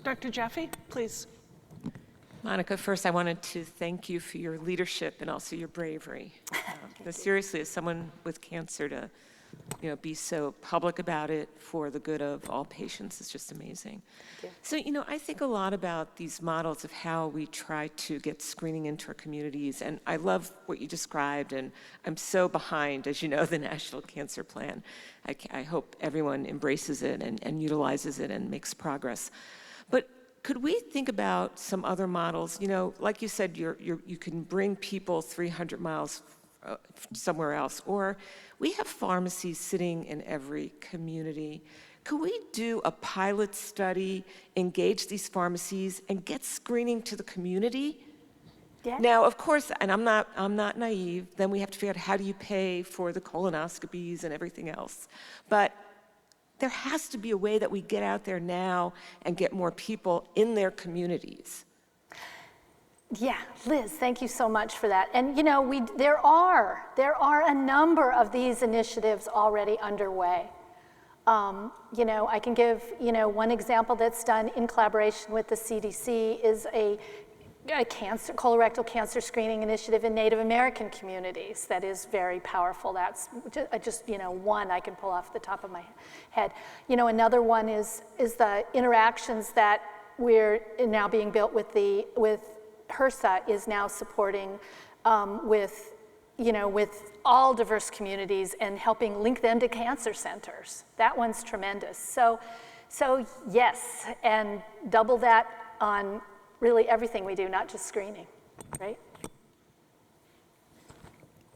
Dr. Jaffe, please. Monica, first I wanted to thank you for your leadership and also your bravery. Seriously, as someone with cancer, to be so public about it for the good of all patients is just amazing. So, I think a lot about these models of how we try to get screening into our communities, and I love what you described, and I'm so behind, as you know, the National Cancer Plan. I hope everyone embraces it and utilizes it and makes progress. But could we think about some other models? Like you said, you can bring people 300 miles somewhere else, or we have pharmacies sitting in every community. Could we do a pilot study, engage these pharmacies, and get screening to the community? Yeah. Now, of course, and I'm not naive, then we have to figure out how do you pay for the colonoscopies and everything else. But there has to be a way that we get out there now and get more people in their communities. Yeah, Liz, thank you so much for that. And you know, there are a number of these initiatives already underway. You know, I can give, one example that's done in collaboration with the CDC is a colorectal cancer screening initiative in Native American communities that is very powerful. That's just one I can pull off the top of my head. Another one is the interactions that we're now being built with HRSA is now supporting with all diverse communities and helping link them to cancer centers. That one's tremendous. So yes, and double that on really everything we do, not just screening, right?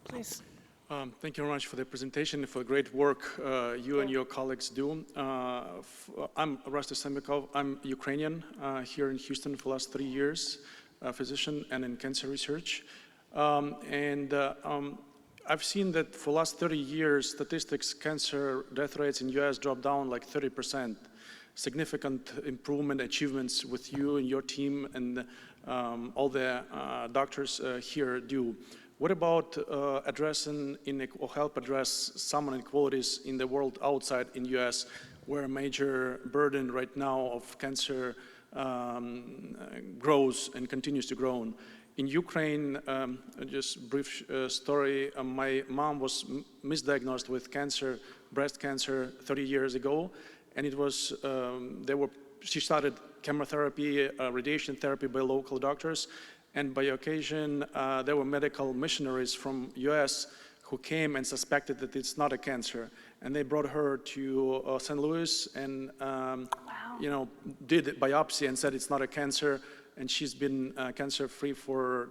Please. Thank you very much for the presentation, for the great work you and your colleagues do. I'm Rusty Semikov. I'm Ukrainian here in Houston for the last 3 years, a physician and in cancer research. I've seen that for the last 30 years, statistics, cancer death rates in US dropped down like 30%. Significant improvement achievements with you and your team and all the doctors here do. What about addressing or help address some inequalities in the world outside in US, where a major burden right now of cancer grows and continues to grow? In Ukraine, just a brief story, my mom was misdiagnosed with cancer, breast cancer 30 years ago. And it was, she started chemotherapy, radiation therapy by local doctors. And by occasion, there were medical missionaries from US who came and suspected that it's not a cancer. And they brought her to St. Louis and, did a biopsy and said it's not a cancer. And she's been cancer-free for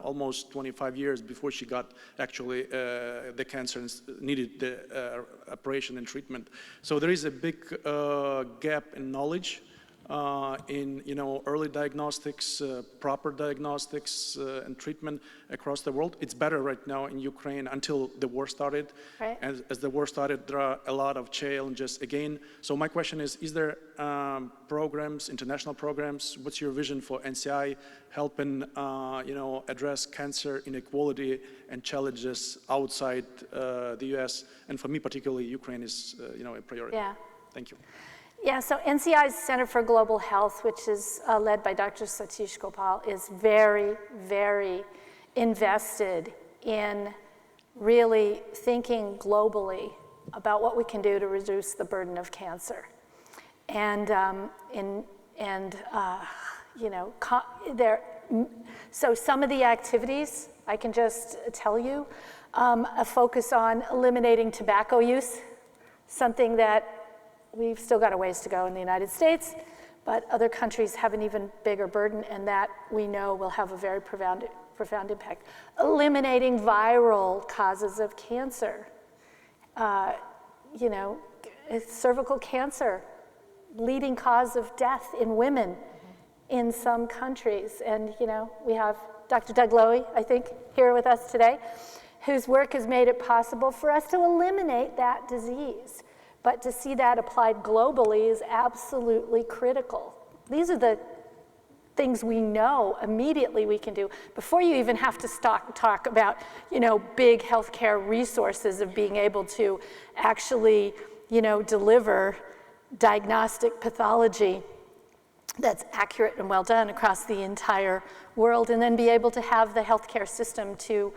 almost 25 years before she got actually the cancer and needed the operation and treatment. So there is a big gap in knowledge in early diagnostics, proper diagnostics and treatment across the world. It's better right now in Ukraine until the war started. Right. As the war started, there are a lot of challenges again. So my question is there programs, international programs? What's your vision for NCI helping address cancer inequality and challenges outside the US? And for me particularly, Ukraine is a priority. Yeah. Thank you. Yeah, so NCI's Center for Global Health, which is led by Dr. Satish Gopal, is very, very invested in really thinking globally about what we can do to reduce the burden of cancer. And so some of the activities, I can just tell you, a focus on eliminating tobacco use, something that we've still got a ways to go in the United States, but other countries have an even bigger burden, and that we know will have a very profound impact. Eliminating viral causes of cancer. Cervical cancer, leading cause of death in women in some countries. And we have Dr. Doug Lowy, I think, here with us today, whose work has made it possible for us to eliminate that disease. But to see that applied globally is absolutely critical. These are the things we know immediately we can do before you even have to talk about, big healthcare resources of being able to actually, deliver diagnostic pathology that's accurate and well done across the entire world, and then be able to have the healthcare system to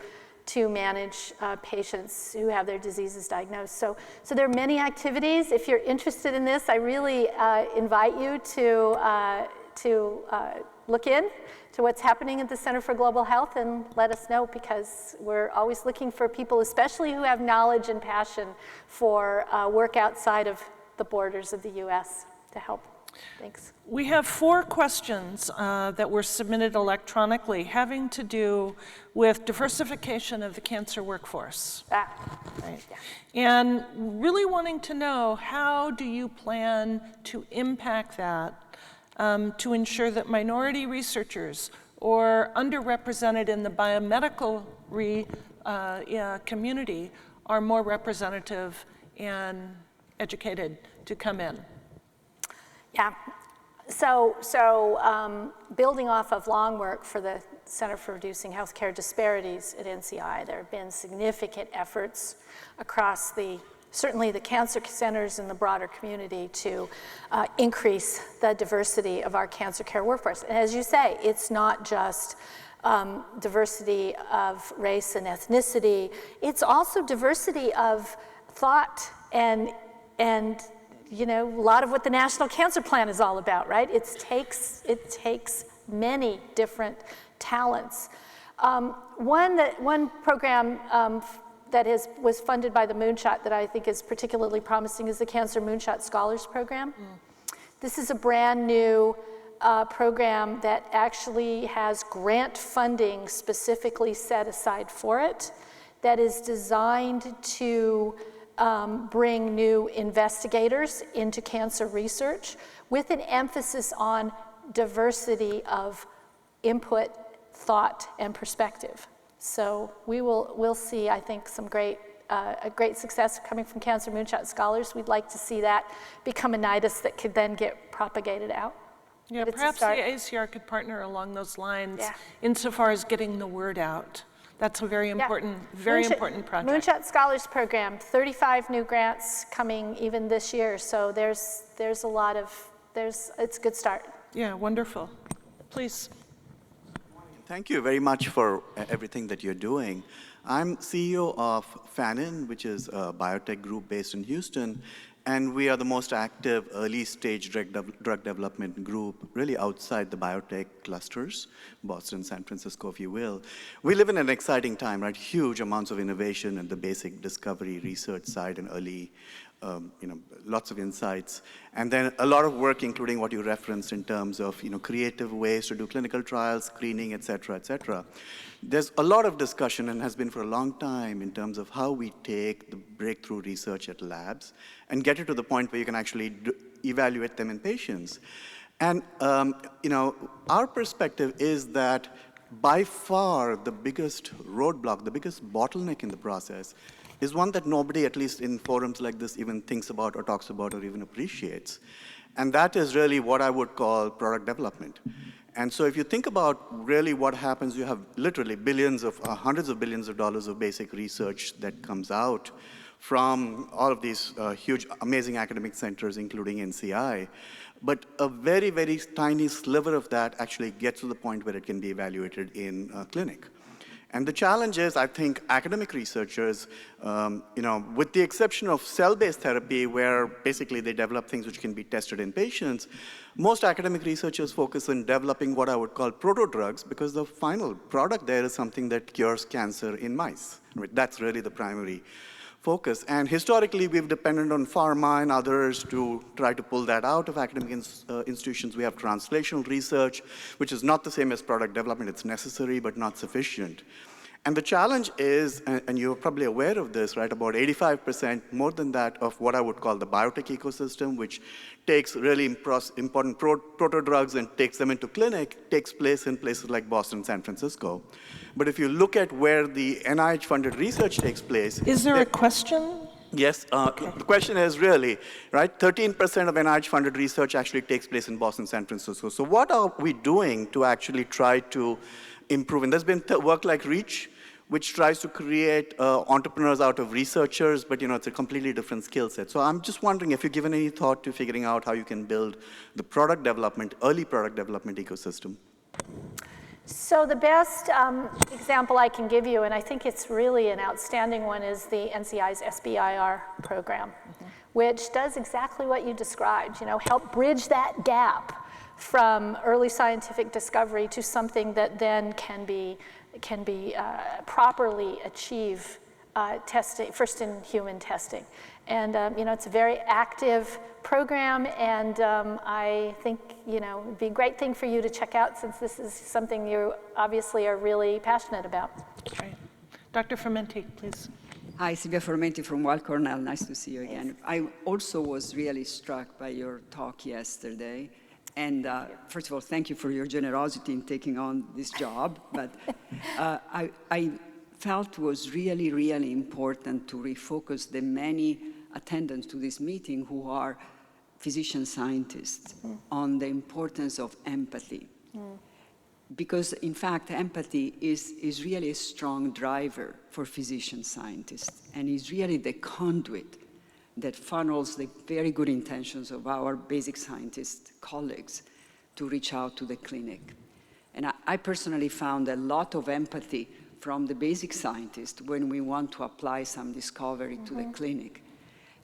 manage patients who have their diseases diagnosed. So there are many activities. If you're interested in this, I really invite you to look in to what's happening at the Center for Global Health and let us know, because we're always looking for people, especially who have knowledge and passion for work outside of the borders of the US to help. Thanks. We have 4 questions that were submitted electronically having to do with diversification of the cancer workforce. Right. Yeah. And really wanting to know, how do you plan to impact that to ensure that minority researchers or underrepresented in the biomedical community are more representative and educated to come in? Yeah. So building off of long work for the Center for Reducing Healthcare Disparities at NCI, there have been significant efforts across certainly the cancer centers and the broader community to increase the diversity of our cancer care workforce. And as you say, it's not just diversity of race and ethnicity, it's also diversity of thought and you know, a lot of what the National Cancer Plan is all about, right? It takes many different talents. One program that was funded by the Moonshot that I think is particularly promising is the Cancer Moonshot Scholars Program. This is a brand new program that actually has grant funding specifically set aside for it, that is designed to bring new investigators into cancer research with an emphasis on diversity of input, thought, and perspective. So we'll see, I think, a great success coming from Cancer Moonshot Scholars. We'd like to see that become a nidus that could then get propagated out. Yeah, perhaps the ACR could partner along those lines insofar as getting the word out. That's a very important, important project. Moonshot Scholars Program, 35 new grants coming even this year. So there's a lot of, it's a good start. Yeah, wonderful. Please. Thank you very much for everything that you're doing. I'm CEO of Fanon, which is a biotech group based in Houston, and we are the most active early-stage drug development group, really outside the biotech clusters, Boston, San Francisco, if you will. We live in an exciting time, right? Huge amounts of innovation in the basic discovery research side and early, lots of insights. And then a lot of work, including what you referenced in terms of, creative ways to do clinical trials, screening, et cetera, et cetera. There's a lot of discussion, and has been for a long time, in terms of how we take the breakthrough research at labs and get it to the point where you can actually evaluate them in patients. And our perspective is that by far the biggest roadblock, the biggest bottleneck in the process is one that nobody, at least in forums like this, even thinks about or talks about or even appreciates. And that is really what I would call product development. And so if you think about really what happens, you have literally hundreds of billions of dollars of basic research that comes out from all of these huge, amazing academic centers, including NCI. But a very, very tiny sliver of that actually gets to the point where it can be evaluated in a clinic. And the challenge is, I think, academic researchers, with the exception of cell-based therapy, where basically they develop things which can be tested in patients, most academic researchers focus on developing what I would call proto-drugs, because the final product there is something that cures cancer in mice. Right? That's really the primary focus. And historically, we've depended on pharma and others to try to pull that out of academic institutions. We have translational research, which is not the same as product development. It's necessary, but not sufficient. And the challenge is, and you're probably aware of this, right, about 85%, more than that, of what I would call the biotech ecosystem, which takes really important proto-drugs and takes them into clinic, takes place in places like Boston, San Francisco. But if you look at where the NIH-funded research takes place— Is there a question? Yes, okay. The question is really, right, 13% of NIH-funded research actually takes place in Boston, San Francisco. So what are we doing to actually try to improve? And there's been work like REACH, which tries to create entrepreneurs out of researchers, but it's a completely different skill set. So I'm just wondering if you've given any thought to figuring out how you can build the product development, early product development ecosystem. So the best example I can give you, and I think it's really an outstanding one, is the NCI's SBIR program, which does exactly what you described, help bridge that gap from early scientific discovery to something that then can be properly achieve testing, first in human testing. And it's a very active program, and I think it'd be a great thing for you to check out, since this is something you obviously are really passionate about. Great. Dr. Fermenti, please. Hi, Silvia Fermenti from Weill Cornell. Nice to see you again. I also was really struck by your talk yesterday. And first of all, thank you for your generosity in taking on this job. But I felt it was really, really important to refocus the many attendants to this meeting who are physician scientists on the importance of empathy. Because in fact, empathy is really a strong driver for physician scientists and is really the conduit that funnels the very good intentions of our basic scientist colleagues to reach out to the clinic. And I personally found a lot of empathy from the basic scientists when we want to apply some discovery to the clinic.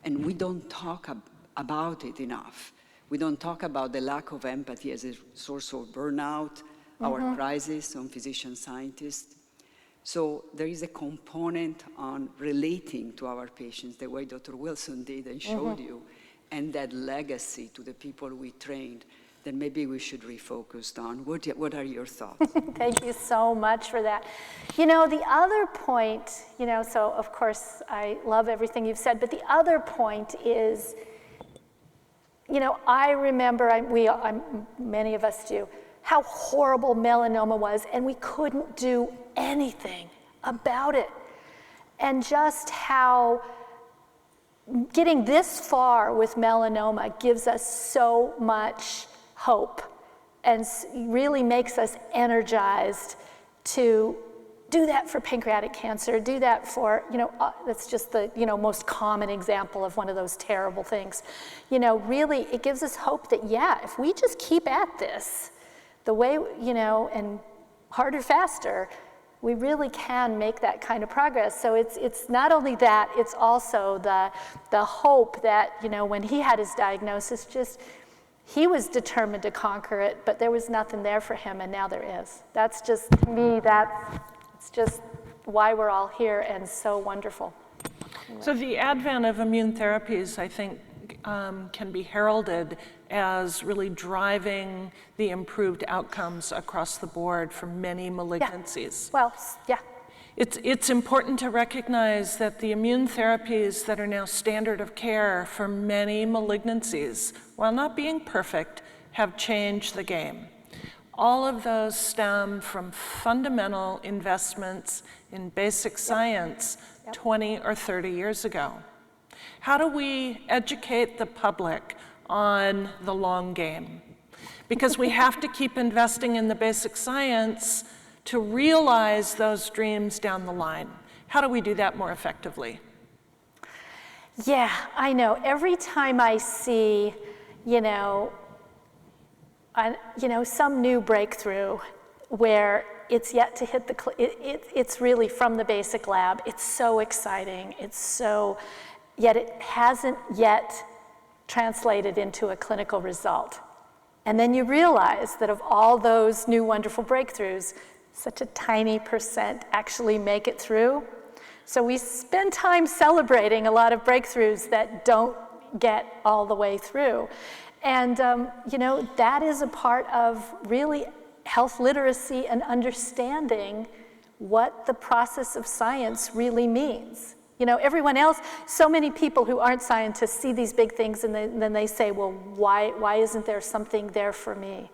And we don't talk about it enough. We don't talk about the lack of empathy as a source of burnout, our crisis on physician scientists. So there is a component on relating to our patients the way Dr. Wilson did and showed you, and that legacy to the people we trained that maybe we should refocus on. What are your thoughts? Thank you so much for that. You know, the other point, you know, so of course I love everything you've said, but the other point is, you know, I remember, many of us do, how horrible melanoma was, and we couldn't do anything about it. And just how getting this far with melanoma gives us so much hope and really makes us energized to do that for pancreatic cancer, do that for, you know, that's just the, you know, most common example of one of those terrible things. You know, really, it gives us hope that, yeah, if we just keep at this, the way, you know, and harder, faster, we really can make that kind of progress. So it's not only that, it's also the hope that, you know, when he had his diagnosis, just, he was determined to conquer it, but there was nothing there for him, and now there is. That's just, to me, it's just why we're all here, and so wonderful. So the advent of immune therapies, I think, can be heralded as really driving the improved outcomes across the board for many malignancies. Yeah. Well, yeah. It's important to recognize that the immune therapies that are now standard of care for many malignancies, while not being perfect, have changed the game. All of those stem from fundamental investments in basic science 20 or 30 years ago. How do we educate the public on the long game? Because we have to keep investing in the basic science to realize those dreams down the line. How do we do that more effectively? Yeah, I know. Every time I see, you know, some new breakthrough where it's yet to hit it's really from the basic lab. It's so exciting. Yet it hasn't yet translated into a clinical result. And then you realize that of all those new wonderful breakthroughs, such a tiny percent actually make it through. So we spend time celebrating a lot of breakthroughs that don't get all the way through. And you know, that is a part of really health literacy and understanding what the process of science really means. You know, everyone else, so many people who aren't scientists see these big things and then they say, well, why isn't there something there for me?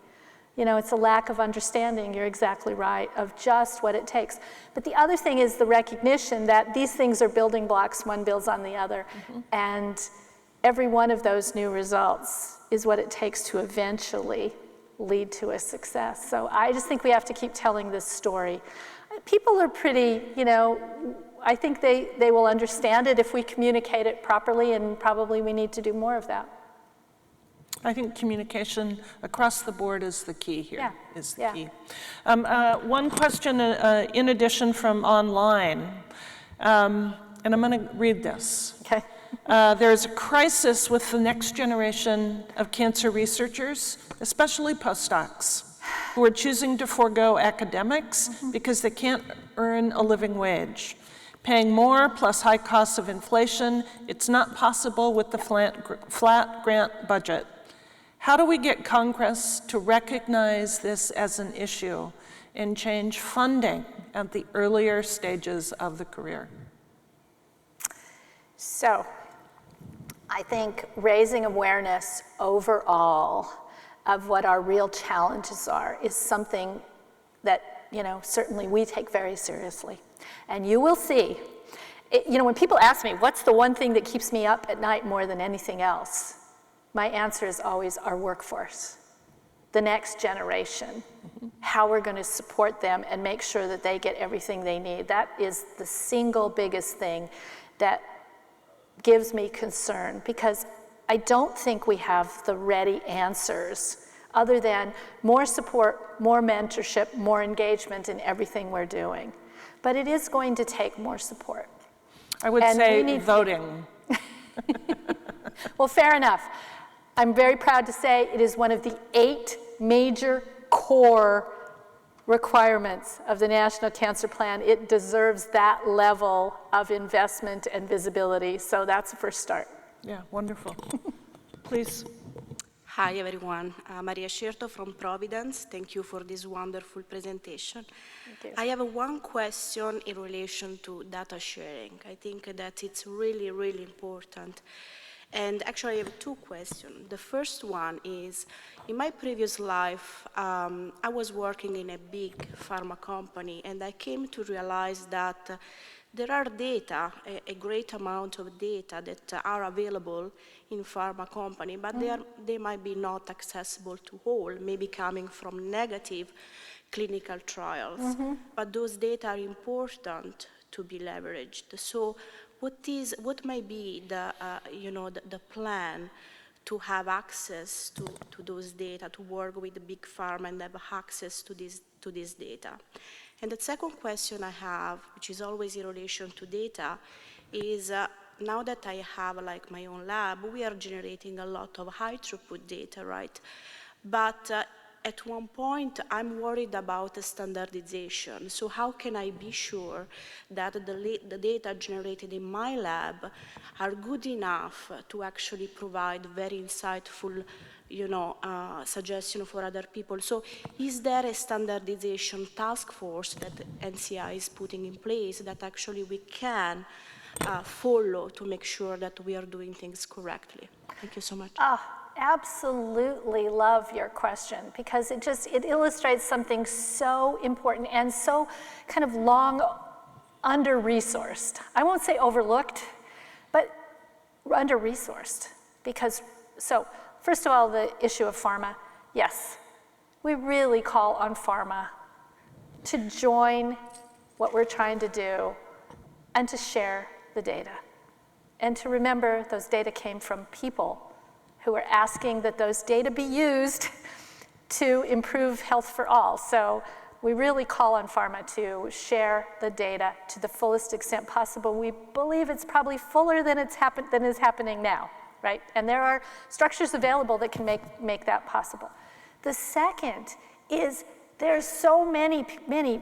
You know, it's a lack of understanding, you're exactly right, of just what it takes. But the other thing is the recognition that these things are building blocks, one builds on the other. And every one of those new results is what it takes to eventually lead to a success. So I just think we have to keep telling this story. People are pretty, you know, I think they will understand it if we communicate it properly, and probably we need to do more of that. I think communication across the board is the key here, key. One question in addition from online, and I'm going to read this. Okay. There's a crisis with the next generation of cancer researchers, especially postdocs, who are choosing to forego academics because they can't earn a living wage. Paying more plus high costs of inflation, it's not possible with the flat grant budget. How do we get Congress to recognize this as an issue and change funding at the earlier stages of the career? So, I think raising awareness overall of what our real challenges are is something that, certainly we take very seriously. And you will see, when people ask me, what's the one thing that keeps me up at night more than anything else? My answer is always our workforce, the next generation, how we're going to support them and make sure that they get everything they need. That is the single biggest thing that gives me concern, because I don't think we have the ready answers other than more support, more mentorship, more engagement in everything we're doing. But it is going to take more support. I would say voting. Well, fair enough. I'm very proud to say it is one of the 8 major core requirements of the National Cancer Plan. It deserves that level of investment and visibility, so that's a first start. Yeah, wonderful. Please. Hi everyone, Maria Scerto from Providence. Thank you for this wonderful presentation. Thank you. I have one question in relation to data sharing. I think that it's really, really important. And actually I have 2 questions. The first one is, in my previous life, I was working in a big pharma company, and I came to realize that there are data, a great amount of data that are available in pharma company, but they might be not accessible to all, maybe coming from negative clinical trials. But those data are important to be leveraged. So what might be the plan to have access to those data, to work with the big pharma and have access to this data? And the second question I have, which is always in relation to data, is now that I have like my own lab, we are generating a lot of high throughput data, right? But at one point, I'm worried about the standardization. So how can I be sure that the data generated in my lab are good enough to actually provide very insightful suggestion for other people? So is there a standardization task force that NCI is putting in place that actually we can follow to make sure that we are doing things correctly? Thank you so much. Absolutely love your question, because it illustrates something so important and so kind of long under-resourced. I won't say overlooked, but under-resourced. So first of all, the issue of pharma, yes, we really call on pharma to join what we're trying to do and to share the data. And to remember those data came from people who are asking that those data be used to improve health for all. So we really call on pharma to share the data to the fullest extent possible. We believe it's probably fuller than is happening now, right? And there are structures available that can make that possible. The second is there's so many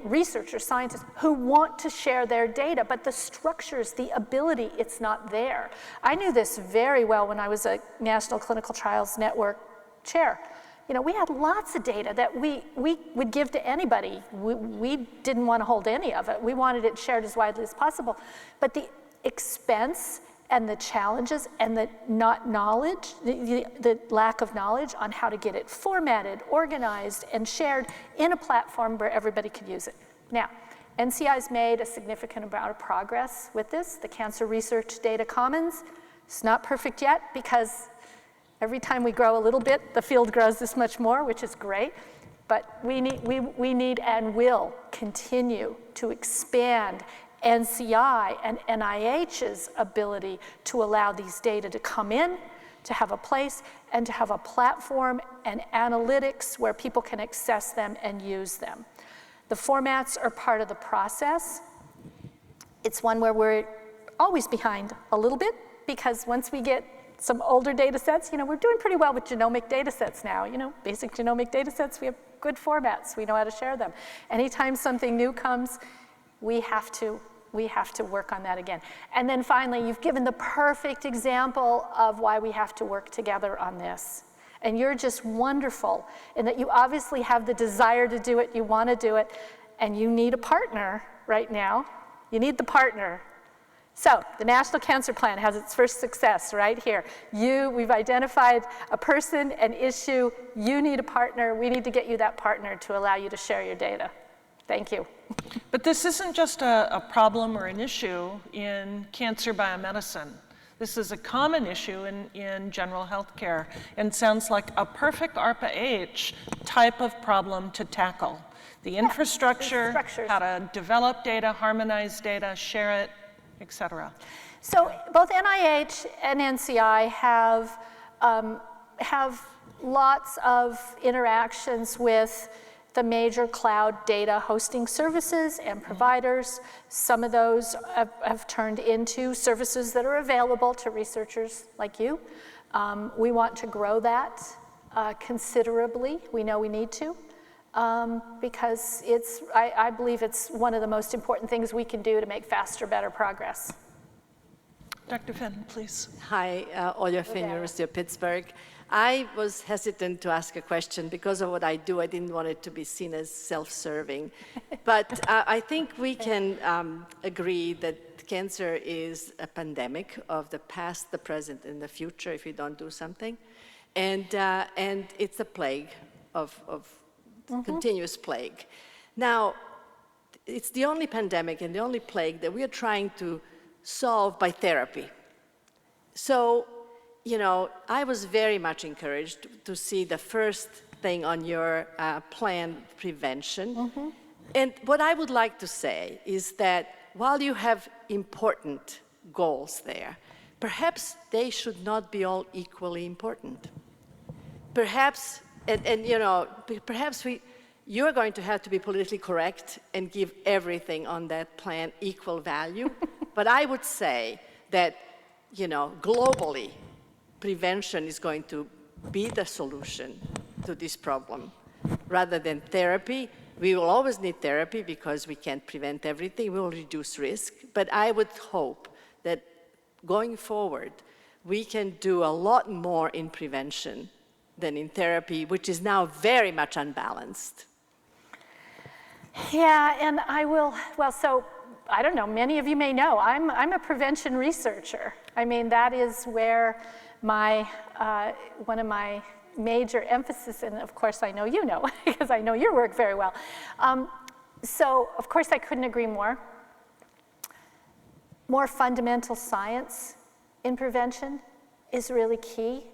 researchers, scientists who want to share their data, but the structures, the ability, it's not there. I knew this very well when I was a National Clinical Trials Network chair. We had lots of data that we would give to anybody. We didn't want to hold any of it. We wanted it shared as widely as possible. But the expense and the challenges and the lack of knowledge on how to get it formatted, organized, and shared in a platform where everybody could use it. Now, NCI's made a significant amount of progress with this, the Cancer Research Data Commons. It's not perfect yet, because every time we grow a little bit, the field grows this much more, which is great. But we need and will continue to expand NCI and NIH's ability to allow these data to come in, to have a place, and to have a platform and analytics where people can access them and use them. The formats are part of the process. It's one where we're always behind a little bit, because once we get some older data sets, we're doing pretty well with genomic data sets now. Basic genomic data sets, we have good formats. We know how to share them. Anytime something new comes, we have to work on that again. And then finally, you've given the perfect example of why we have to work together on this. And you're just wonderful in that you obviously have the desire to do it, you want to do it, and you need a partner right now. You need the partner. So the National Cancer Plan has its first success right here. We've identified a person, an issue, you need a partner, we need to get you that partner to allow you to share your data. Thank you. But this isn't just a problem or an issue in cancer biomedicine. This is a common issue in general health care, and sounds like a perfect ARPA-H type of problem to tackle. The infrastructure, how to develop data, harmonize data, share it, et cetera. So both NIH and NCI have lots of interactions with the major cloud data hosting services and providers. Some of those have turned into services that are available to researchers like you. We want to grow that considerably. We know we need to, because I believe it's one of the most important things we can do to make faster, better progress. Dr. Finn, please. Hi, Olya Finn, University of Pittsburgh. I was hesitant to ask a question because of what I do. I didn't want it to be seen as self-serving. But I think we can agree that cancer is a pandemic of the past, the present, and the future if we don't do something. And it's a plague of continuous plague. Now, it's the only pandemic and the only plague that we are trying to solve by therapy. So, you know, I was very much encouraged to see the first thing on your plan, prevention. And what I would like to say is that while you have important goals there, perhaps they should not be all equally important. Perhaps, and you know, perhaps you're going to have to be politically correct and give everything on that plan equal value. But I would say that, you know, globally, prevention is going to be the solution to this problem rather than therapy. We will always need therapy because we can't prevent everything. We will reduce risk. But I would hope that going forward, we can do a lot more in prevention than in therapy, which is now very much unbalanced. Yeah, and so I don't know, many of you may know, I'm a prevention researcher. I mean, that is where one of my major emphasis, and of course I know you know, because I know your work very well. So of course I couldn't agree more. More fundamental science in prevention is really key.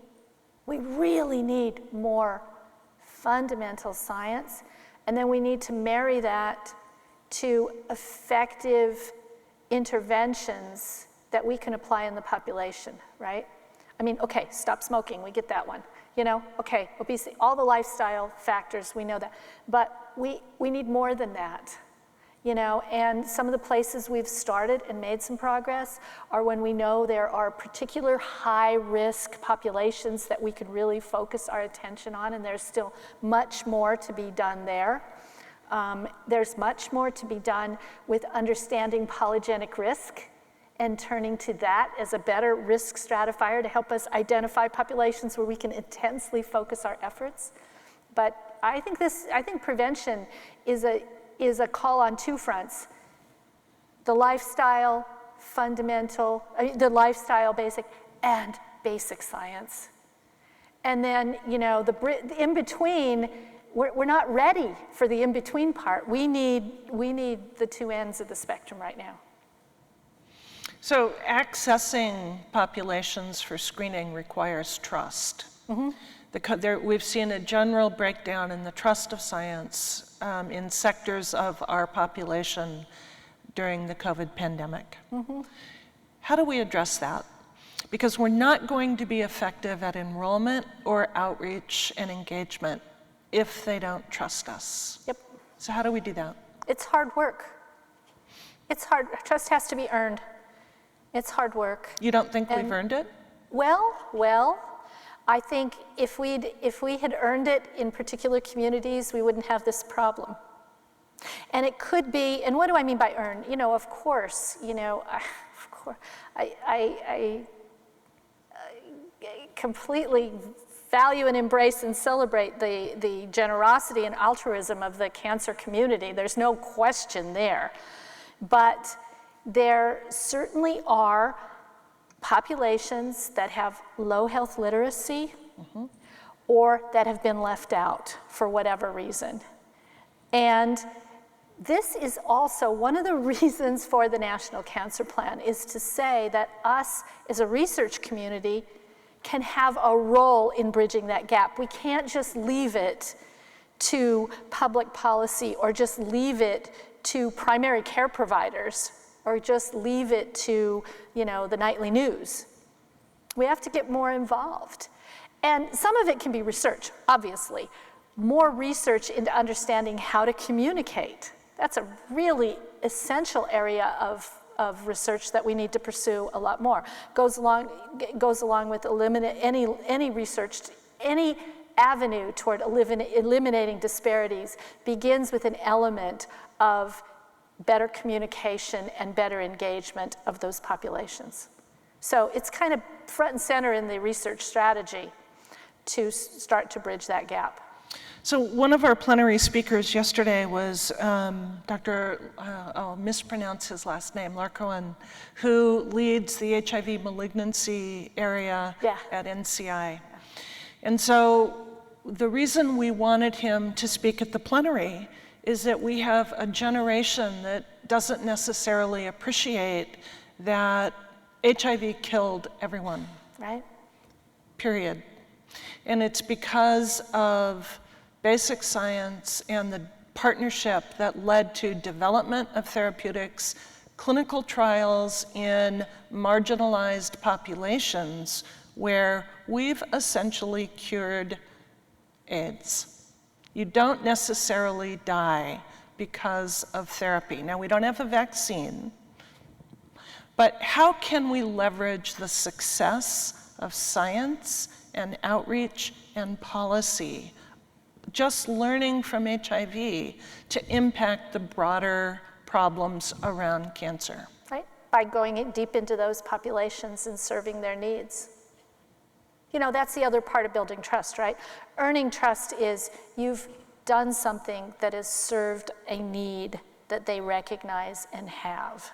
We really need more fundamental science, and then we need to marry that to effective interventions that we can apply in the population, right? I mean, okay, stop smoking, we get that one. You know, okay, obesity, all the lifestyle factors, we know that. But we need more than that, you know, and some of the places we've started and made some progress are when we know there are particular high-risk populations that we can really focus our attention on, and there's still much more to be done there. There's much more to be done with understanding polygenic risk and turning to that as a better risk stratifier to help us identify populations where we can intensely focus our efforts. But I think prevention is a call on two fronts: the lifestyle fundamental, the lifestyle basic, and basic science. And then, you know, the in between. We're not ready for the in between part. We need the two ends of the spectrum right now. So accessing populations for screening requires trust. We've seen a general breakdown in the trust of science in sectors of our population during the COVID pandemic. How do we address that? Because we're not going to be effective at enrollment or outreach and engagement if they don't trust us. Yep. So how do we do that? It's hard work. It's hard. Trust has to be earned. It's hard work. You don't think we've earned it? Well, I think if we had earned it in particular communities, we wouldn't have this problem. And it could be, and what do I mean by earn? You know, of course, you know, I completely value and embrace and celebrate the generosity and altruism of the cancer community. There's no question there. But there certainly are populations that have low health literacy or that have been left out for whatever reason. And this is also one of the reasons for the National Cancer Plan, is to say that us as a research community can have a role in bridging that gap. We can't just leave it to public policy or just leave it to primary care providers or just leave it to, you know, the nightly news. We have to get more involved. And some of it can be research, obviously. More research into understanding how to communicate. That's a really essential area of research that we need to pursue a lot more. Goes along with any research, any avenue toward eliminating disparities begins with an element of better communication and better engagement of those populations. So it's kind of front and center in the research strategy to start to bridge that gap. So one of our plenary speakers yesterday was Dr., I'll mispronounce his last name, Larcohen, who leads the HIV malignancy area at NCI. And so the reason we wanted him to speak at the plenary is that we have a generation that doesn't necessarily appreciate that HIV killed everyone. Right. Period. And it's because of basic science and the partnership that led to development of therapeutics, clinical trials in marginalized populations where we've essentially cured AIDS. You don't necessarily die because of therapy. Now, we don't have a vaccine, but how can we leverage the success of science and outreach and policy, just learning from HIV, to impact the broader problems around cancer? Right, by going deep into those populations and serving their needs. You know, that's the other part of building trust, right? Earning trust is you've done something that has served a need that they recognize and have.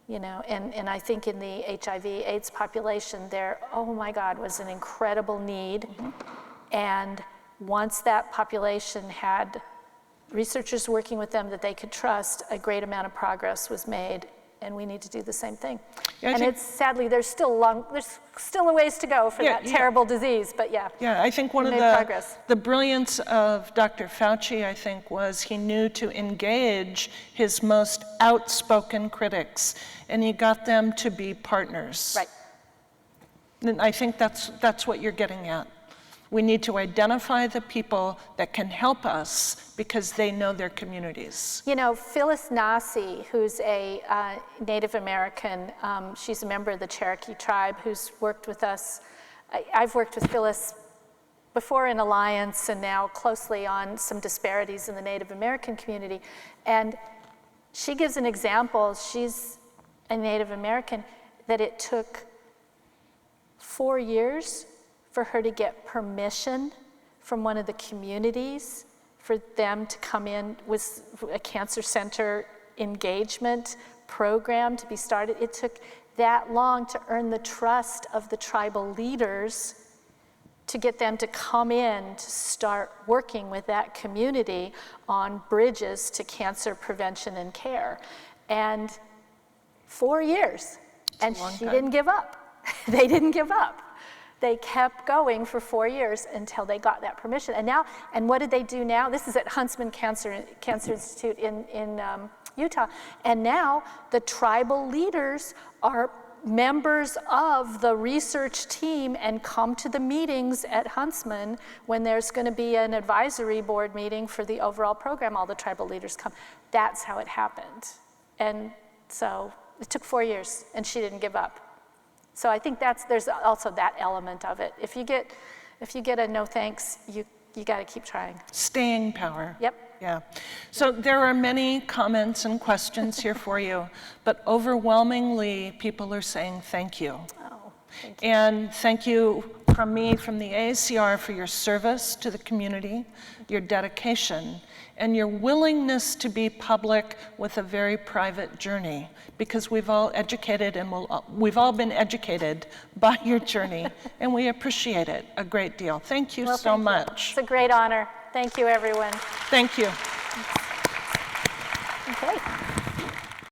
You know, and I think in the HIV/AIDS population there, oh my God, was an incredible need. And once that population had researchers working with them that they could trust, a great amount of progress was made, and we need to do the same thing. Yeah, and it's sadly, there's still a ways to go for that terrible disease, but yeah. Yeah, I think one of the brilliance of Dr. Fauci, I think, was he knew to engage his most outspoken critics, and he got them to be partners. Right. And I think that's what you're getting at. We need to identify the people that can help us because they know their communities. You know, Phyllis Nasi, who's a Native American, she's a member of the Cherokee tribe who's worked with us. I've worked with Phyllis before in Alliance and now closely on some disparities in the Native American community. And she gives an example, she's a Native American, that it took 4 years for her to get permission from one of the communities for them to come in with a cancer center engagement program to be started. It took that long to earn the trust of the tribal leaders to get them to come in to start working with that community on bridges to cancer prevention and care. And 4 years, and she didn't give up. They didn't give up. They kept going for 4 years until they got that permission. And now, and what did they do now? This is at Huntsman Cancer Institute in Utah. And now the tribal leaders are members of the research team and come to the meetings at Huntsman when there's going to be an advisory board meeting for the overall program. All the tribal leaders come. That's how it happened. And so it took 4 years, and she didn't give up. So I think there's also that element of it. If you get a no thanks, you got to keep trying. Staying power. Yep. Yeah. So there are many comments and questions here for you, but overwhelmingly people are saying thank you. Oh, thank you. And thank you from me, from the AACR, for your service to the community, your dedication, and your willingness to be public with a very private journey, because we've all educated and we've all been educated by your journey, and we appreciate it a great deal. Thank you so much. It's a great honor. Thank you, everyone. Thank you. Okay.